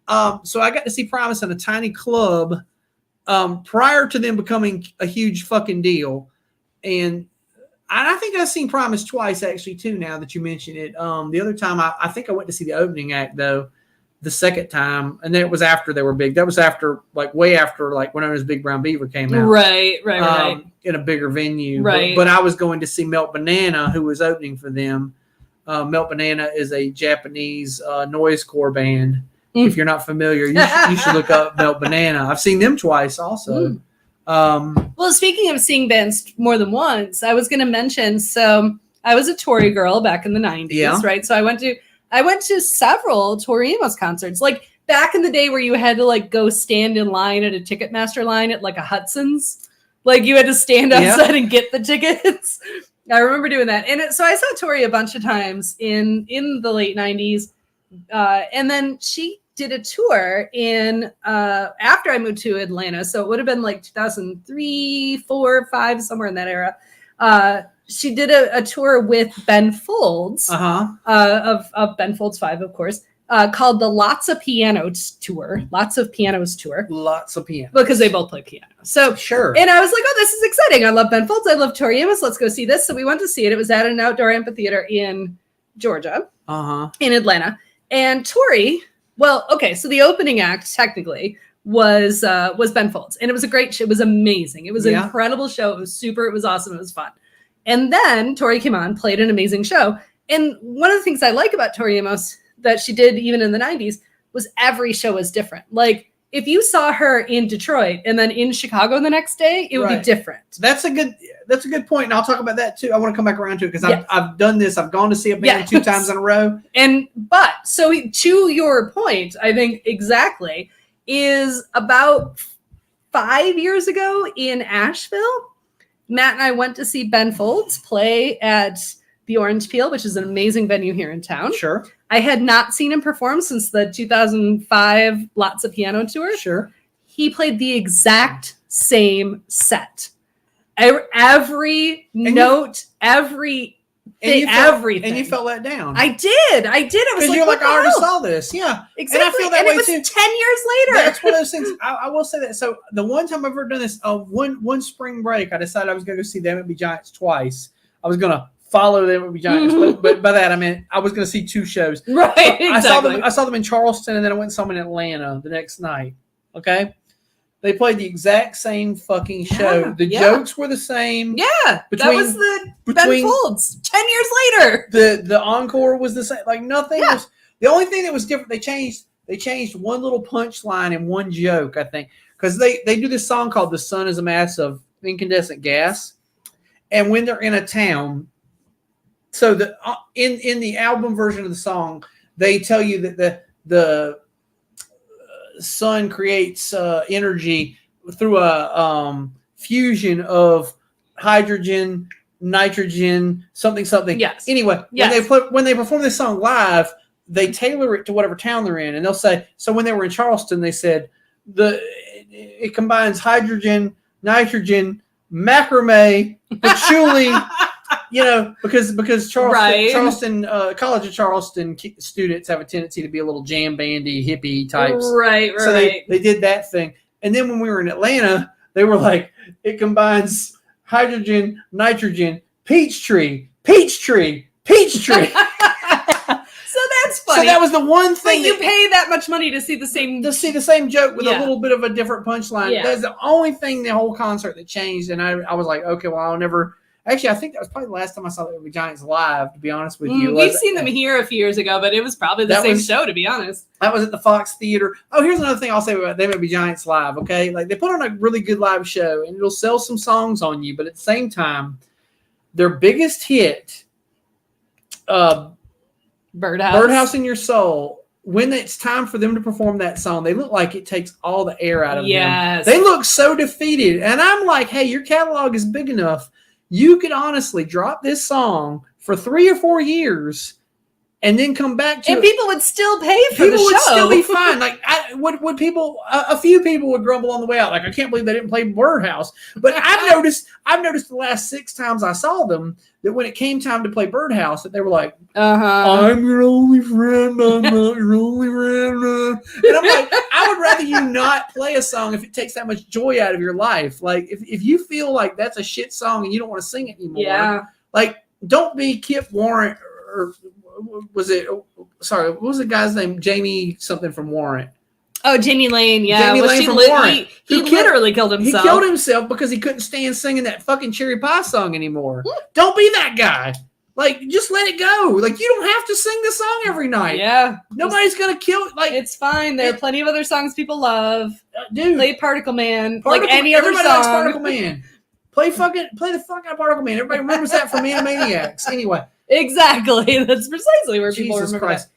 So I got to see Primus in a tiny club. Prior to them becoming a huge fucking deal. And I think I've seen Primus twice actually too, now that you mention it. The other time I think I went to see the opening act though, the second time, and then it was after they were big. That was after, like way after, like when Big Brown Beaver came out. Right. In a bigger venue. Right. But I was going to see Melt Banana, who was opening for them. Melt Banana is a Japanese noisecore band. If you're not familiar, you should look up Melt Banana. I've seen them twice also. Well, speaking of seeing bands more than once, I was going to mention, so I was a Tori girl back in the 90s, right? So I went to several Tori Amos concerts, like back in the day where you had to like go stand in line at a Ticketmaster line at like a Hudson's. Like you had to stand outside and get the tickets. I remember doing that. And so I saw Tori a bunch of times in the late 90s. And then she did a tour in after I moved to Atlanta, so it would have been like 2003, 4, 5, somewhere in that era. She did a tour with Ben Folds of Ben Folds 5, of course, called the Lots of Pianos Tour, because they both play piano. So sure. And I was like, oh, this is exciting. I love Ben Folds. I love Tori Amos. Let's go see this. So we went to see it. It was at an outdoor amphitheater in Georgia, in Atlanta, and Tori. Well, okay, so the opening act technically was Ben Folds, and it was a great show. It was amazing. It was an incredible show. It was awesome. It was fun. And then Tori came on, played an amazing show. And one of the things I like about Tori Amos that she did even in the 90s was every show was different. Like if you saw her in Detroit and then in Chicago the next day, it would be different. That's a good point. And I'll talk about that too. I want to come back around to it because I've done this. I've gone to see a band 2 times in a row. But so to your point, I think exactly is about 5 years ago in Asheville, Matt and I went to see Ben Folds play at the Orange Peel, which is an amazing venue here in town. Sure. I had not seen him perform since the 2005 Lots of Piano tour. Sure. He played the exact same set. Every note, everything. And you felt let down. I did. I was because like, you're like, I already saw this. Yeah. Exactly. And I feel that way it was too. 10 years later. That's one of those things. I will say that. So the one time I've ever done this, one spring break, I decided I was going to go see Them It Be Giants twice. I was going to follow Them It Be Giants, but by that I meant I was going to see 2 shows. Right. Exactly. I saw them in Charleston, and then I went and saw them in Atlanta the next night. Okay. They played the exact same fucking show. Yeah, The jokes were the same. Yeah, that was the Ben between- Folds 10 years later. The encore was the same. Like nothing was. The only thing that was different, they changed one little punchline and one joke, I think, because they do this song called "The Sun Is a Mass of Incandescent Gas," and when they're in a town, so the in the album version of the song, they tell you that the sun creates energy through a fusion of hydrogen, nitrogen, something. Yes. Anyway, Yes. when they perform this song live, they tailor it to whatever town they're in, and they'll say. So when they were in Charleston, they said it combines hydrogen, nitrogen, macrame, patchouli. Because Charleston College of Charleston students have a tendency to be a little jam bandy hippie types. Right. So they did that thing. And then when we were in Atlanta, they were like, it combines hydrogen, nitrogen, peach tree. So that's funny. So that was the one thing. But you pay that much money to see the same joke with a little bit of a different punchline. Yeah. That's the only thing the whole concert that changed. And I was like, okay, well, I'll never. Actually, I think that was probably the last time I saw the Giants live, to be honest with you. We've seen them here a few years ago, but it was probably the same show, to be honest. That was at the Fox Theater. Oh, here's another thing I'll say about They May Be Giants live, okay? Like, they put on a really good live show, and it'll sell some songs on you, but at the same time, their biggest hit, Birdhouse in Your Soul, when it's time for them to perform that song, they look like it takes all the air out of them. They look so defeated. And I'm like, hey, your catalog is big enough. You could honestly drop this song for 3 or 4 years and then come back to it. And people would still pay for the show. People would still be fine. Like, would people? A few people would grumble on the way out. Like, I can't believe they didn't play Birdhouse. But I've noticed the last 6 times I saw them that when it came time to play Birdhouse, that they were like, "I'm your only friend. I'm not your only friend." And I'm like, I would rather you not play a song if it takes that much joy out of your life. Like, if you feel like that's a shit song and you don't want to sing it anymore, like, don't be Kip Warrant or was it? Sorry, what was the guy's name? Jamie something from Warrant. Oh, Jamie Lane, yeah. Jamie Lane from Warrant. He literally killed himself. He killed himself because he couldn't stand singing that fucking Cherry Pie song anymore. Don't be that guy. Like, just let it go. Like, you don't have to sing the song every night. Yeah. Nobody's going to kill it. Like, it's fine. There are plenty of other songs people love. Dude. Play Particle Man. Like any other everybody song. likes Particle Man. Play the fuck out of Particle Man. Everybody remembers that from Animaniacs. Anyway. Exactly. That's precisely where people remember Christ.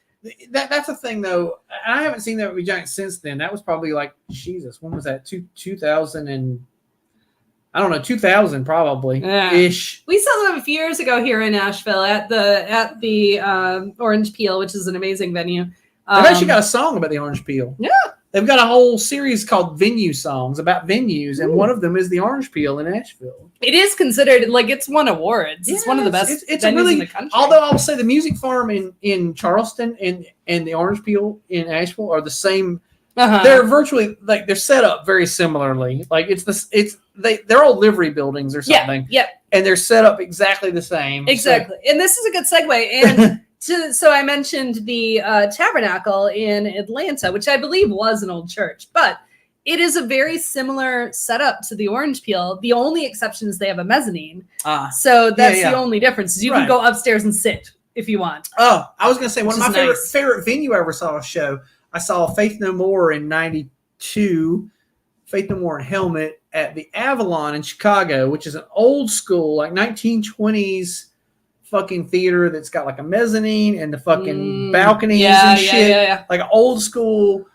That's the thing, though. I haven't seen that with Giants since then. That was probably like, Jesus, when was that? 2000 and I don't know, 2000 probably ish. We saw them a few years ago here in Nashville at the Orange Peel, which is an amazing venue. They've actually got a song about the Orange Peel. Yeah. They've got a whole series called Venue Songs about venues, and one of them is the Orange Peel in Nashville. It is considered, like, it's won awards. It's one of the best it's venues really, in the country. Although I'll say the Music Farm in Charleston and the Orange Peel in Asheville are the same. They're virtually, like, they're set up very similarly. Like, they're all livery buildings or something. Yeah. And they're set up exactly the same. Exactly. So. And this is a good segue. And so I mentioned the Tabernacle in Atlanta, which I believe was an old church, but it is a very similar setup to the Orange Peel. The only exception is they have a mezzanine. So that's the only difference. Is you can go upstairs and sit if you want. Oh, I was going to say, one of my favorite venue I ever saw a show, I saw Faith No More in 92, Faith No More in Helmet at the Avalon in Chicago, which is an old school, like 1920s fucking theater that's got like a mezzanine and the fucking balconies and shit. Yeah. Like old school.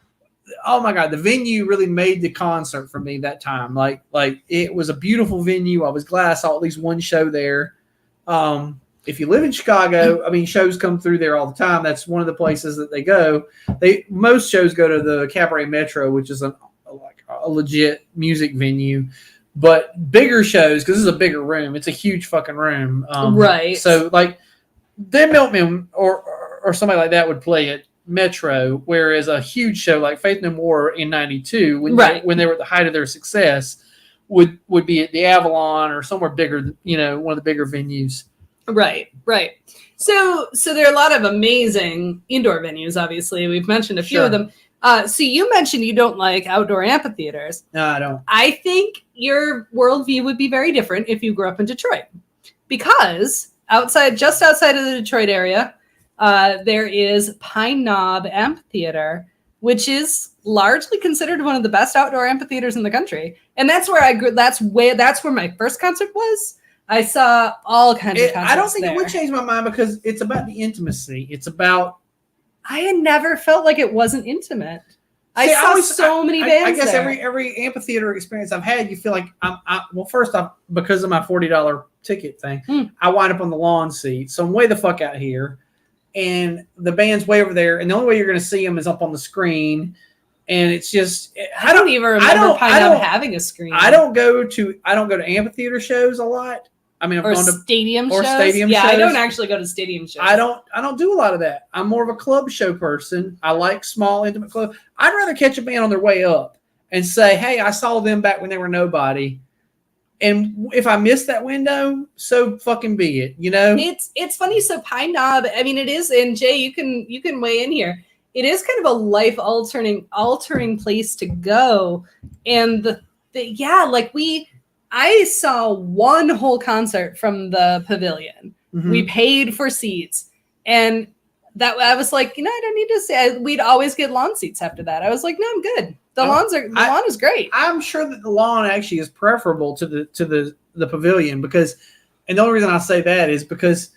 Oh my God, the venue really made the concert for me that time. Like it was a beautiful venue. I was glad I saw at least one show there. If you live in Chicago, I mean, shows come through there all the time. That's one of the places that they go. Most shows go to the Cabaret Metro, which is a legit music venue. But bigger shows, because this is a bigger room, it's a huge fucking room. Right. So, like, Dan Milkman or somebody like that would play at Metro, whereas a huge show like Faith No More in 92, when they were at the height of their success, would be at the Avalon or somewhere bigger, one of the bigger venues. Right. So there are a lot of amazing indoor venues, obviously. We've mentioned a few of them. So you mentioned you don't like outdoor amphitheaters. No, I don't. I think your worldview would be very different if you grew up in Detroit, because just outside of the Detroit area, there is Pine Knob Amphitheater, which is largely considered one of the best outdoor amphitheaters in the country, and that's where I grew. That's where my first concert was. I saw all kinds of concerts I don't think there. it would change my mind because it's about the intimacy. It's about. I had never felt like it wasn't intimate. I saw so many bands. I guess there. every amphitheater experience I've had, you feel like well, first off, because of my $40 ticket thing, I wind up on the lawn seat, so I'm way the fuck out here, and the band's way over there, and the only way you're going to see them is up on the screen, and it's just I don't even remember Pine Knob having a screen. I don't go to amphitheater shows a lot. I mean, I've gone to stadium shows. Yeah, I don't actually go to stadium shows. I don't do a lot of that. I'm more of a club show person. I like small, intimate clubs. I'd rather catch a band on their way up and say, hey, I saw them back when they were nobody. And if I missed that window, so fucking be it, you know? It's funny. So Pine Knob, I mean, it is, and Jay, you can weigh in here. It is kind of a life altering place to go. And I saw one whole concert from the pavilion. Mm-hmm. We paid for seats, and that I was like, I don't need to say. We'd always get lawn seats after that. I was like, no, I'm good. The lawn is great. I'm sure that the lawn actually is preferable to the pavilion because, and the only reason I say that is because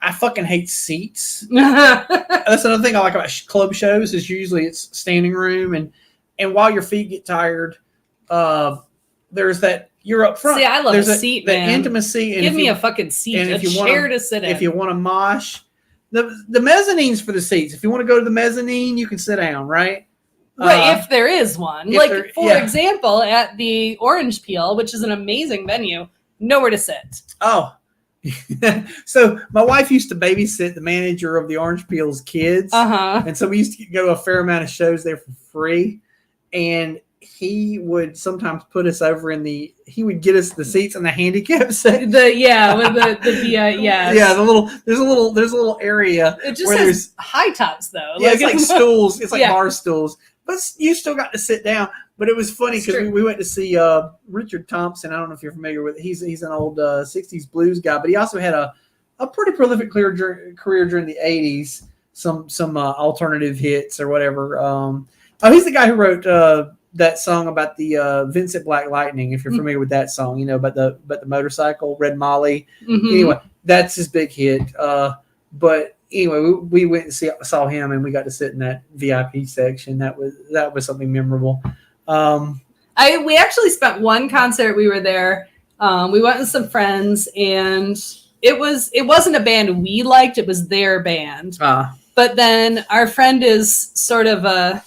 I fucking hate seats. That's another thing I like about club shows is usually it's standing room, and while your feet get tired, there's that. You're up front. See, I love a seat, man. The intimacy. And give me a fucking seat, and a chair to sit in. If you want to mosh, the mezzanine's for the seats. If you want to go to the mezzanine, you can sit down, right? Right, if there is one. For example, at the Orange Peel, which is an amazing venue, nowhere to sit. Oh. So my wife used to babysit the manager of the Orange Peel's kids. Uh-huh. And so we used to go to a fair amount of shows there for free. And he would sometimes put us over he would get us the seats in the handicap section. With the there's a little area. It just has high tops though. Yeah, it's like stools. It's like bar stools. But you still got to sit down. But it was funny because we went to see Richard Thompson. I don't know if you're familiar with it. He's an old 60s blues guy, but he also had a pretty prolific career during the 80s. Some alternative hits or whatever. He's the guy who wrote that song about the Vincent Black Lightning, if you're familiar with that song, about the motorcycle, Red Molly. Mm-hmm. Anyway, that's his big hit. But anyway, we went and saw him, and we got to sit in that VIP section. That was something memorable. We actually spent one concert. We were there. We went with some friends, and it wasn't a band we liked. It was their band. But then our friend is sort of a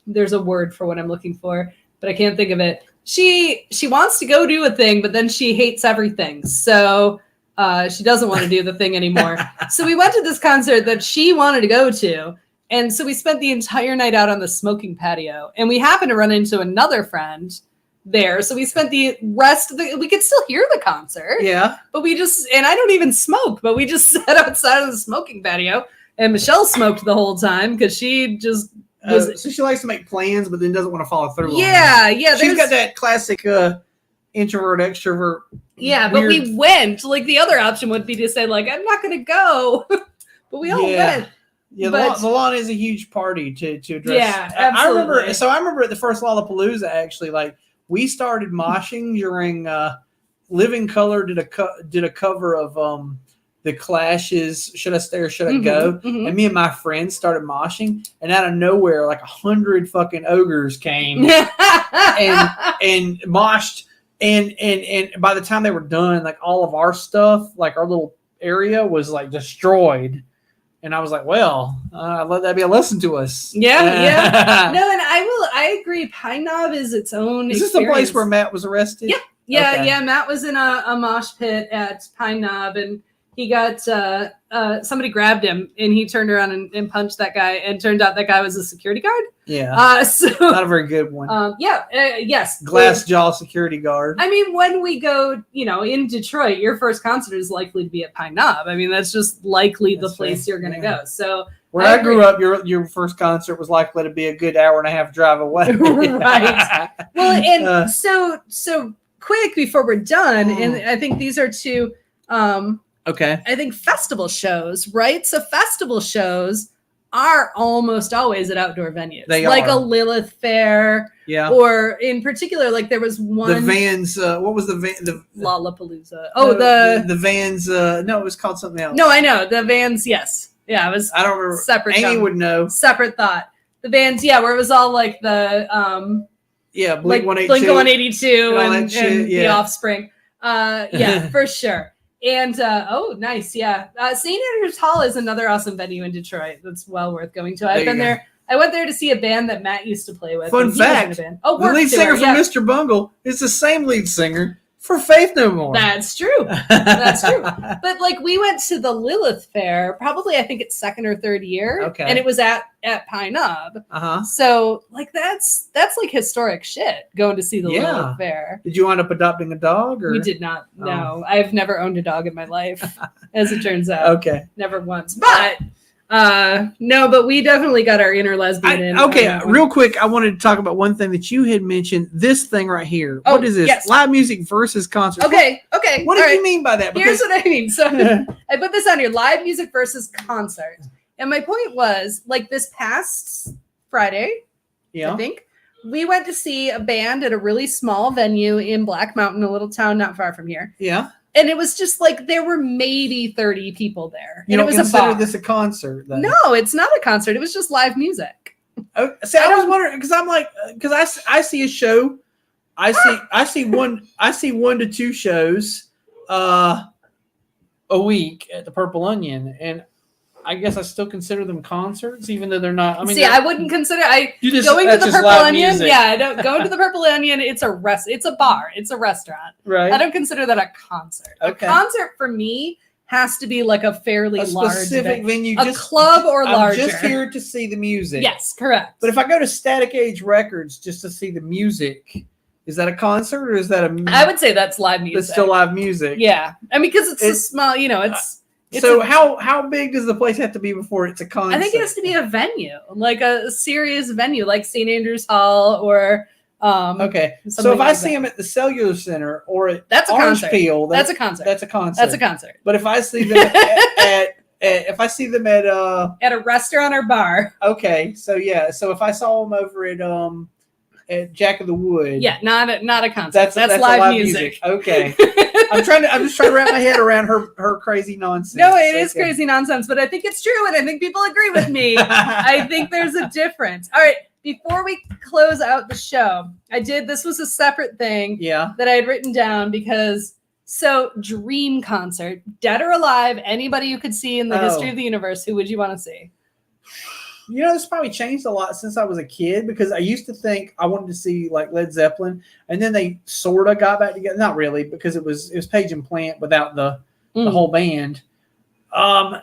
there's a word for what I'm looking for, but I can't think of it. She wants to go do a thing, but then she hates everything. So she doesn't want to do the thing anymore. So we went to this concert that she wanted to go to. And so we spent the entire night out on the smoking patio, and we happened to run into another friend there. So we spent the rest of we could still hear the concert. Yeah. But and I don't even smoke, but we just sat outside of the smoking patio, and Michelle smoked the whole time because she just so she likes to make plans, but then doesn't want to follow through. Yeah. She's got that classic introvert, extrovert. Yeah, but we went. The other option would be to say, I'm not going to go. But we all went. Yeah, the lawn is a huge party to address. Yeah, absolutely. I remember at the first Lollapalooza, actually, we started moshing during Living Color did a cover of the Clash's "Should I Stay or Should I Go?" Mm-hmm. And me and my friends started moshing, and out of nowhere, 100 fucking ogres came and moshed, and by the time they were done, all of our stuff, our little area was destroyed. And I was like, well, let that be a lesson to us. Yeah. No, and I agree. Pine Knob is its own Is this the place where Matt was arrested? Yeah. Okay. Yeah. Matt was in a mosh pit at Pine Knob, and he got somebody grabbed him, and he turned around and punched that guy, and turned out that guy was a security guard. Yeah. So not a very good one. Yes. Glass jaw security guard. I mean, when we go, in Detroit, your first concert is likely to be at Pine Knob. I mean, that's just likely the place you're going to go. So When I grew up, your first concert was likely to be a good hour and a half drive away. Right. Well, and so quick before we're done, and I think these are two. Okay. I think festival shows, right? So festival shows are almost always at outdoor venues, They like are. a Lilith Fair, Yeah. or in particular, like there was one The Vans. What was the van? Lollapalooza. Oh, the Vans. No, it was called something else. no, I know the Vans. Yes, yeah, it was I don't remember. separate. Amy would know. Separate thought. The Vans, yeah, where it was all like the Yeah, Blink Blink 182 all and that shit, the yeah. Offspring. Yeah, for sure. And oh, nice, yeah. St. Andrews Hall is another awesome venue in Detroit that's well worth going to. I've been there. I went there to see a band that Matt used to play with. Fun and he was in fact, a band. Oh, The Warped lead Tour, singer from yeah. Mr. Bungle is the same lead singer for Faith No More. That's true. That's true. But like we went to the Lilith Fair, probably I think it's second or third year. Okay. And it was at Pine Knob. Uh-huh. So like that's like historic shit going to see the Yeah. Lilith Fair. Did you wind up adopting a dog? Or? We did not. Oh. No, I've never owned a dog in my life, as it turns out. Okay. Never once. But no, but we definitely got our inner lesbian in. Okay, real quick, I wanted to talk about one thing that you had mentioned. This thing right here. Oh, What is this? yes. Live music versus concert. Okay. What all did right. you mean by that? Here's what I mean. So I put this on here: live music versus concert. And my point was, like this past Friday, I yeah. think we went to see a band at a really small venue in Black Mountain, a little town not far from here. Yeah. And it was just like there were maybe 30 people there. You and don't it was consider a bar. this a concert, though? No, it's not a concert. It was just live music. Oh, see, I was wondering because I'm like, because I see a show, I see one to two shows, a week at the Purple Onion, and I guess I still consider them concerts, even though they're not. I mean, See, I wouldn't consider going to that's the just Purple live Onion. music. Yeah, I don't go to the Purple Onion. It's a bar. It's a restaurant. right. I don't consider that a concert. Okay. A concert for me has to be like a fairly a large specific venue, a club or I'm larger. just here to see the music. Yes, correct. But if I go to Static Age Records just to see the music, is that a concert or is that I would say that's live music. That's still live music. Yeah, I mean because it's a It's- small. It's So a- how big does the place have to be before it's a concert? I think it has to be a venue, like a serious venue, like St. Andrews Hall or Okay. So something if I like see that. them at the Cellular Center or at That's a Orange concert. Peel, That's a concert. That's a concert. That's a concert. But if I see them if I see them at At a restaurant or bar. okay, so yeah, so if I saw them over at Jack of the Wood, Yeah, not a concert. that's live music. Okay. I'm just trying to wrap my head around her crazy nonsense. No, it is Okay. crazy nonsense, but I think it's true, and I think people agree with me. I think there's a difference. All right, before we close out the show, this was a separate thing Yeah. that I had written down because dream concert, dead or alive, anybody you could see in the history of the universe, who would you want to see? You know, this probably changed a lot since I was a kid because I used to think I wanted to see like Led Zeppelin, and then they sort of got back together. Not really, because it was Page and Plant without the whole band. And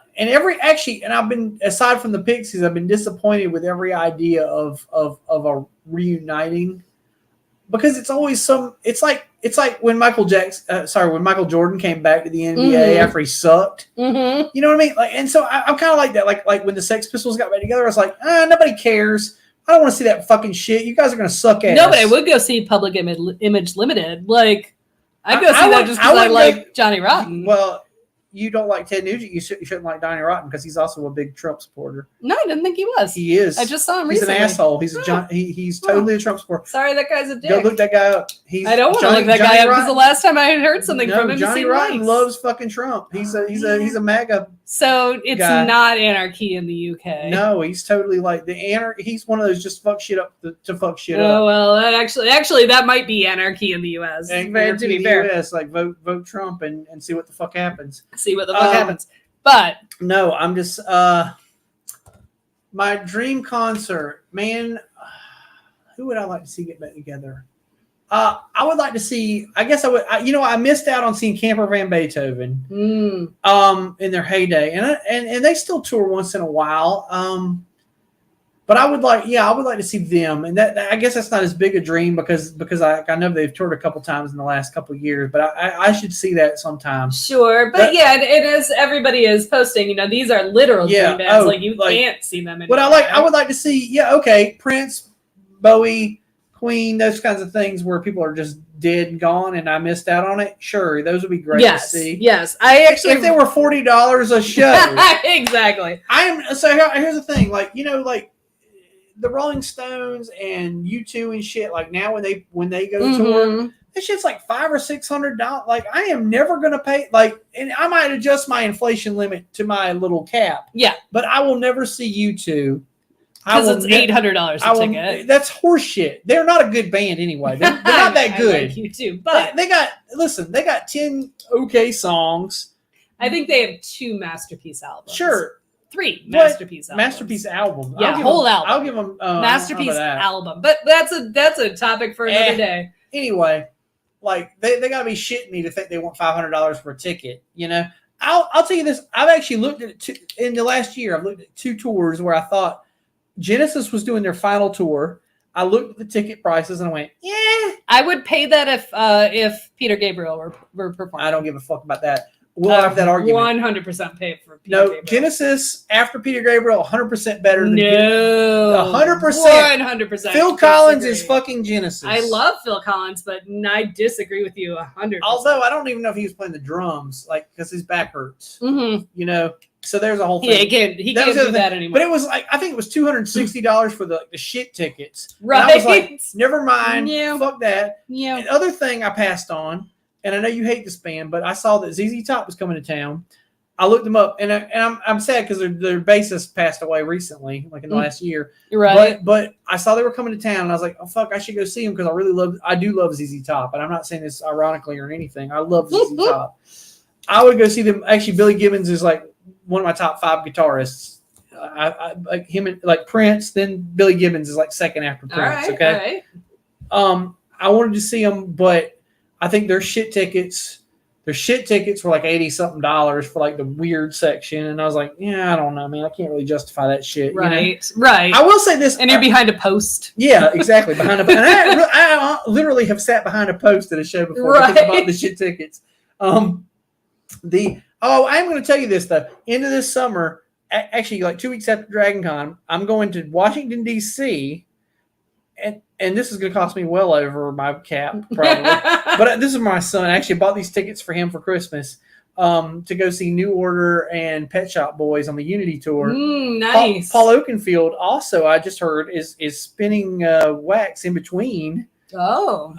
I've been, aside from the Pixies, I've been disappointed with every idea of a reuniting because it's always it's like when Michael Jordan came back to the NBA after he sucked. Mm-hmm. You know what I mean? Like, and so I'm kind of like that. Like when the Sex Pistols got back together, I was like, nobody cares. I don't want to see that fucking shit. You guys are gonna suck ass. No, but I would go see Public Image Limited. Like, I'd go see I that would- just I because I would like Johnny Rotten. Well, you don't like Ted Nugent. You shouldn't like Donnie Rotten because he's also a big Trump supporter. No, I didn't think he was. He is. I just saw him He's recently. an asshole. He's he's totally a Trump supporter. Sorry, that guy's a dick. Go look that guy up. I don't want to look that guy up because the last time I had heard something from him, Johnny he seemed Rotten nice. loves fucking Trump. He's a MAGA. So it's guy. not anarchy in the UK. No, he's totally like he's one of those just fuck shit up to fuck shit up. Oh well, that actually that might be anarchy in the US. And To be fair, US, like vote Trump and see what the fuck happens. see what the fuck happens. But No, I'm just my dream concert, man. Who would I like to see get back together? I would like to see. I guess I would. I missed out on seeing Camper Van Beethoven. In their heyday, and they still tour once in a while. But I would like to see them, and that I guess that's not as big a dream because I know they've toured a couple times in the last couple of years, but I should see that sometime. Sure, but yeah, it is. Everybody is posting. These are literal dream bands. Like you can't see them. But I would like to see. Yeah, okay, Prince, Bowie, Queen, those kinds of things where people are just dead and gone, and I missed out on it. Sure, those would be great to see. Yes, I actually. If they were $40 a show, exactly. Here's the thing, like the Rolling Stones and U2 and shit. Like now when they go to tour, this shit's like $500 or $600. Like I am never gonna pay. And I might adjust my inflation limit to my little cap. Yeah, but I will never see U2. Because it's $800 a ticket. That's horseshit. They're not a good band anyway. They're not that good. I like U2, but they got 10 okay songs. I think they have 2 masterpiece albums. Sure. 3 masterpiece albums. Masterpiece album. Yeah, album. I'll give them masterpiece album. But that's a topic for another day. Anyway, like they gotta be shitting me to think they want $500 for a ticket. I'll tell you this. I've actually looked at in the last year. I've looked at 2 tours where I thought Genesis was doing their final tour. I looked at the ticket prices and I went, yeah. I would pay that if Peter Gabriel were performing. I don't give a fuck about that. We'll have that argument. 100% pay for Peter Gabriel. Genesis after Peter Gabriel, 100% better than 100%. 100%. Phil Collins is fucking Genesis. I love Phil Collins, but I disagree with you 100%. Although I don't even know if he was playing the drums, because his back hurts. Mm-hmm. So there's a whole thing. Yeah, he can't do that anymore. But it was I think it was $260 for the shit tickets. Right. And I was like, never mind. Yeah. Fuck that. Yeah. And other thing I passed on, and I know you hate this band, but I saw that ZZ Top was coming to town. I looked them up, and I'm sad because their bassist passed away recently, like in the last year. Right. But I saw they were coming to town, and I was like, oh fuck, I should go see them because I do love ZZ Top, and I'm not saying this ironically or anything. I love ZZ Top. I would go see them. Actually, Billy Gibbons is like one of my top 5 guitarists. I like him and like Prince. Then Billy Gibbons is like second after Prince. Okay. All right. I wanted to see them, but I think their shit tickets were like $80-something for like the weird section, and I was like, yeah, I don't know, man. I can't really justify that shit. Right. Right. I will say this, and you're behind a post. Yeah, exactly. Behind a post. I literally have sat behind a post at a show before because I bought the shit tickets. I'm going to tell you this though. End of this summer, actually, like 2 weeks after Dragon Con, I'm going to Washington D.C. and this is going to cost me well over my cap, probably. But this is my son. I actually bought these tickets for him for Christmas to go see New Order and Pet Shop Boys on the Unity tour. Nice. Paul Oakenfold also, I just heard, is spinning wax in between. Oh.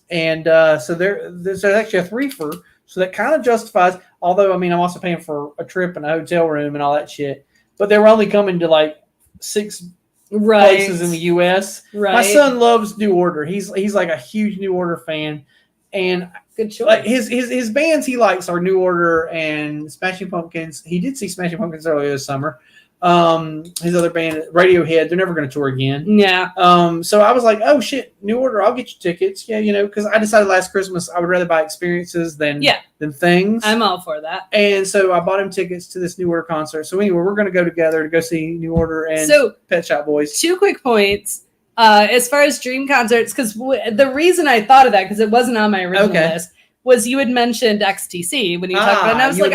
So there's actually a threefer. So that kind of justifies, although, I mean, I'm also paying for a trip and a hotel room and all that shit. But they were only coming to like 6 places in the U.S. Right. My son loves New Order. He's like a huge New Order fan. And good choice. Like his bands he likes are New Order and Smashing Pumpkins. He did see Smashing Pumpkins earlier this summer. His other band, Radiohead, they're never going to tour again. Yeah. So I was like, oh shit, New Order, I'll get you tickets. Yeah, because I decided last Christmas I would rather buy experiences than things. I'm all for that. And so I bought him tickets to this New Order concert. So anyway, we're going to go together to go see New Order and Pet Shop Boys. 2 quick points. As far as dream concerts, because the reason I thought of that, because it wasn't on my original list, was you had mentioned XTC when you talked about it. And I was like,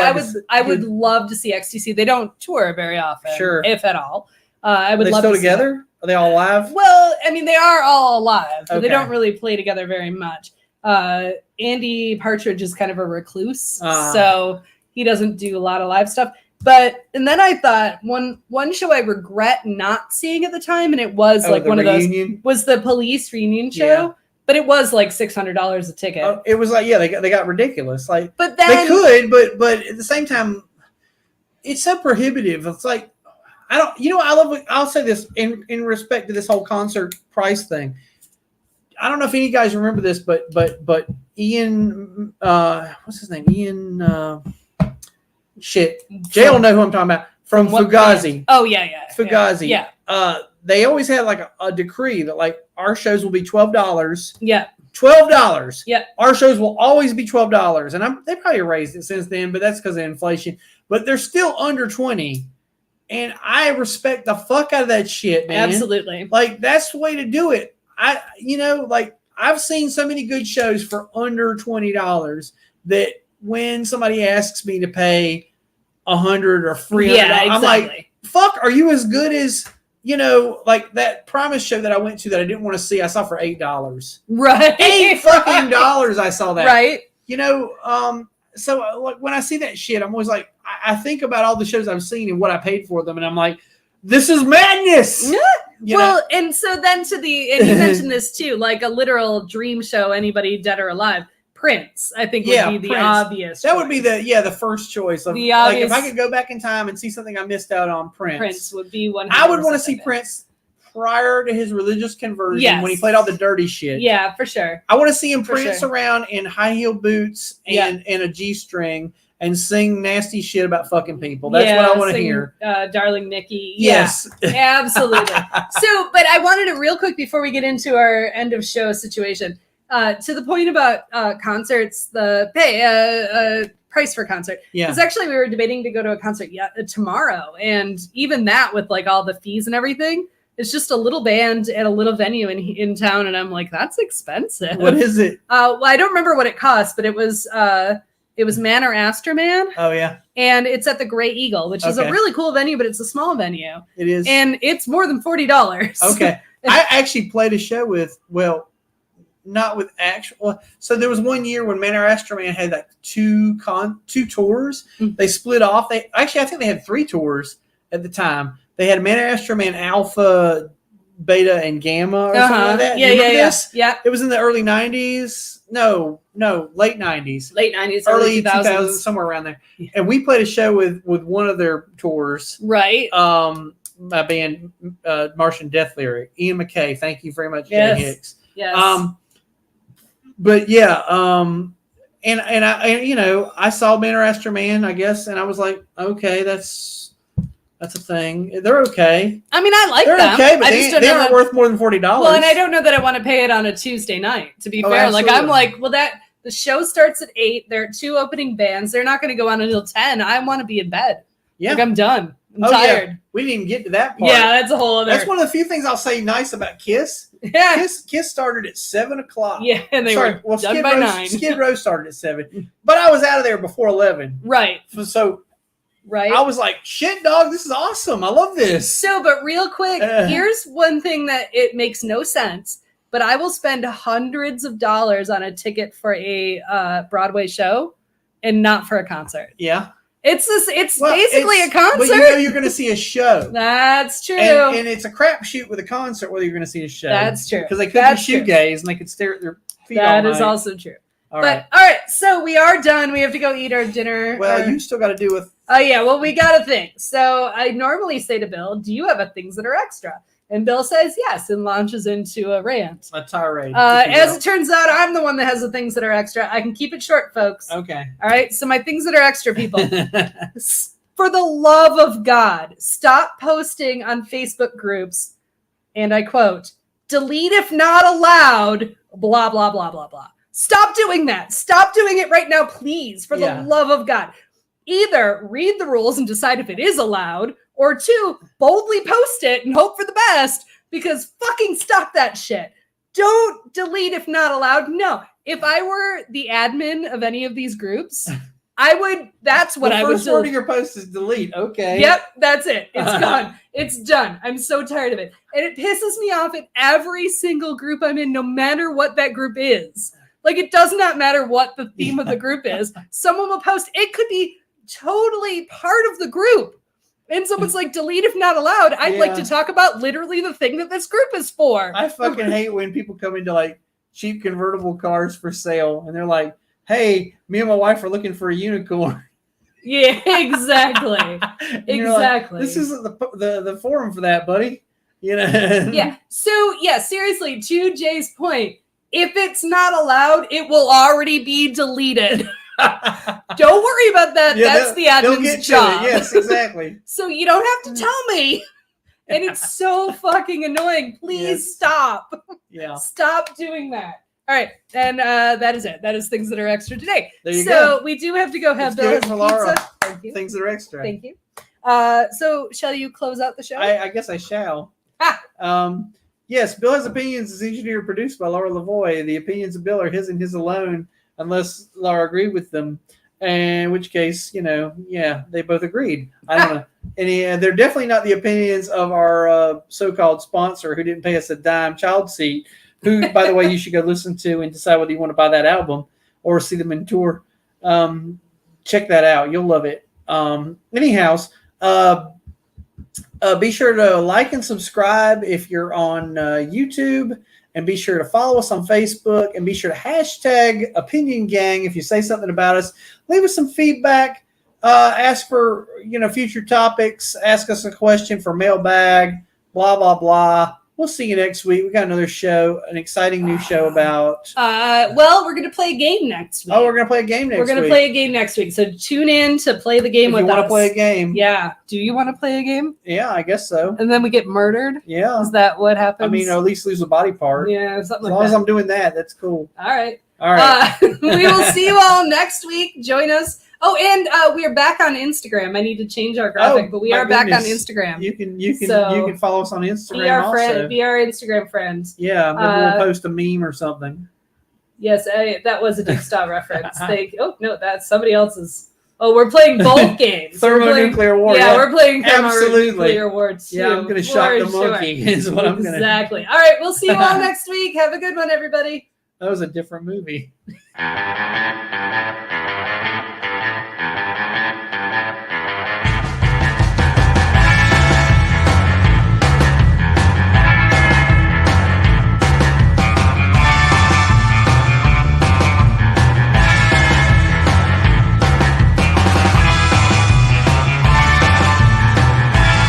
I would love to see XTC. They don't tour very often, if at all. I would love to see together? Are they all live? Well, I mean, they are all alive, but they don't really play together very much. Andy Partridge is kind of a recluse, so he doesn't do a lot of live stuff. And then I thought one show I regret not seeing at the time, and it was like one reunion? Of those, was the Police reunion show. Yeah. But it was like $600 a ticket. It was like, they got ridiculous. Like, but then, they could, but at the same time, it's so prohibitive. It's like, I'll say this in respect to this whole concert price thing. I don't know if any guys remember this, but Ian, what's his name? Ian, Jay will know who I'm talking about from Fugazi. Oh yeah. Fugazi. Yeah. They always had like a decree that like our shows will be $12. Yeah. $12. Yeah. Our shows will always be $12. And they probably raised it since then, but that's because of inflation. But they're still under 20. And I respect the fuck out of that shit, man. Absolutely. Like, that's the way to do it. I've seen so many good shows for under $20 that when somebody asks me to pay $100 or $300, Yeah, exactly. I'm like, fuck, are you as good as, like that Primus show that I went to that I didn't want to see, I saw for $8. Right. $8 fucking dollars I saw that. Right. So like when I see that shit, I'm always like, I think about all the shows I've seen and what I paid for them, and I'm like, this is madness. Well, and so then and you mentioned this too, like a literal dream show, anybody dead or alive. Prince, I think, would be the Prince. obvious. That would be the first choice. Of, the obvious, like if I could go back in time and see something I missed out on, Prince would be one. I would want to see Prince prior to his religious conversion when he played all the dirty shit. Yeah, for sure. I want to see him prance around in high heel boots and a G-string and sing nasty shit about fucking people. That's what I want to hear. Darling Nikki. Yes. Yeah, absolutely. But I wanted to real quick before we get into our end of show situation, to the point about concerts, the price for a concert. Yeah. Because actually we were debating to go to a concert tomorrow. And even that with like all the fees and everything, it's just a little band at a little venue in town. And I'm like, that's expensive. What is it? Well, I don't remember what it cost, but it was Man or Astroman. Oh, yeah. And it's at the Grey Eagle, which is a really cool venue, but it's a small venue. It is. And it's more than $40. Okay. I actually played a show with, not with actual. So there was one year when Man or Astroman had like two tours. Mm-hmm. They split off. I think they had 3 tours at the time. They had Man or Astroman Alpha, Beta, and Gamma or something like that. Yeah. It was in the early 90s. No, late 90s. Late 90s, early 2000s, somewhere around there. Yeah. And we played a show with one of their tours. Right. My band, Martian Death Lyric. Ian McKay, thank you very much, Jay Hicks. Yes. But yeah, and I saw Man or Astroman, I guess, and I was like, okay, that's a thing. They're okay. I mean, I like them. They're okay, but they aren't worth more than $40. Well, and I don't know that I want to pay it on a Tuesday night, to be fair. Absolutely. Like, I'm like, well, the show starts at 8. There are 2 opening bands. They're not going to go on until 10. I want to be in bed. Yeah. Like, I'm done. I'm tired. Yeah. We didn't even get to that part. Yeah, that's a whole other. That's one of the few things I'll say nice about Kiss. Yeah. Kiss started at 7:00. Yeah, and they were done by 9. Skid Row started at 7. But I was out of there before 11. Right. So I was like, shit, dog, this is awesome. I love this. So, but real quick, here's one thing that it makes no sense, but I will spend hundreds of dollars on a ticket for a Broadway show and not for a concert. Yeah. It's basically a concert. But you're going to see a show. That's true. And it's a crapshoot with a concert whether you're going to see a show. That's true. Because they could be shoegaze and they could stare at their feet all night. That is also true. All right, so we are done. We have to go eat our dinner. Well, you still got to do with... Oh, yeah. Well, we got to think. So I normally say to Bill, do you have things that are extra? And Bill says yes and launches into a rant. A tirade. As it turns out, I'm the one that has the things that are extra. I can keep it short, folks. Okay. All right. So my things that are extra, people. For the love of God, stop posting on Facebook groups, and I quote, delete if not allowed, blah, blah, blah, blah, blah. Stop doing that. Stop doing it right now, please, for the love of God. Either read the rules and decide if it is allowed, or 2, boldly post it and hope for the best, because fucking stop that shit. Don't delete if not allowed. No. If I were the admin of any of these groups, that's what I would do. The first word of your post is delete. Okay. Yep, that's it. It's gone. It's done. I'm so tired of it. And it pisses me off at every single group I'm in, no matter what that group is. Like, it does not matter what the theme of the group is. Someone will post. It could be totally part of the group. And someone's like, delete if not allowed. I'd like to talk about literally the thing that this group is for. I fucking hate when people come into like cheap convertible cars for sale and they're like, hey, me and my wife are looking for a unicorn. Yeah, exactly. Exactly. Like, this isn't the forum for that, buddy. You know? Yeah. So, yeah, seriously, to Jay's point, if it's not allowed, it will already be deleted. Don't worry about that. That's the admin's job. Yes, exactly. So you don't have to tell me. And it's so fucking annoying. Please stop. Yeah. Stop doing that. All right. And that is it. That is things that are extra today. There you go. So we do have to go have Bill Bill's pizza. Thank you. Things that are extra. Thank you. So shall you close out the show? I guess I shall. Ah. Yes, Bill Has Opinions is engineered and produced by Laura Lavoie. The opinions of Bill are his and his alone, unless Laura agreed with them. In which case, they both agreed. I don't know. And they're definitely not the opinions of our so-called sponsor who didn't pay us a dime, Child Seat, who, by the way, you should go listen to and decide whether you want to buy that album or see them in tour. Check that out. You'll love it. Anyhow, be sure to like and subscribe if you're on YouTube, and be sure to follow us on Facebook, and be sure to hashtag Opinion Gang if you say something about us. Leave us some feedback. Ask for future topics. Ask us a question for mailbag. Blah blah blah. We'll see you next week. We got another show, an exciting new show about. Well, we're gonna play a game next week. Oh, we're gonna play a game next week. We're gonna play a game next week. So tune in to play the game if with you us. want to play a game. Yeah. Do you want to play a game? Yeah, I guess so. And then we get murdered? Yeah. Is that what happens? I mean, or at least lose a body part. Yeah, something As like long as that. I'm doing that, that's cool. All right. All right. We will see you all next week. Join us. Oh, and we are back on Instagram. I need to change our graphic, but we my are back on goodness. Instagram. You So, can follow us on Instagram Be our also. friend. Be our Instagram friends. Yeah, maybe we'll post a meme or something. Yes, that was a Duke Style reference. Oh no, that's somebody else's. Oh, we're playing both games. Thermonuclear war. Yeah, we're playing Absolutely. Thermonuclear war too. Yeah, I'm going to shock the For monkey. sure. Is what I'm going to. Exactly. All right, we'll see you all next week. Have a good one, everybody. That was a different movie.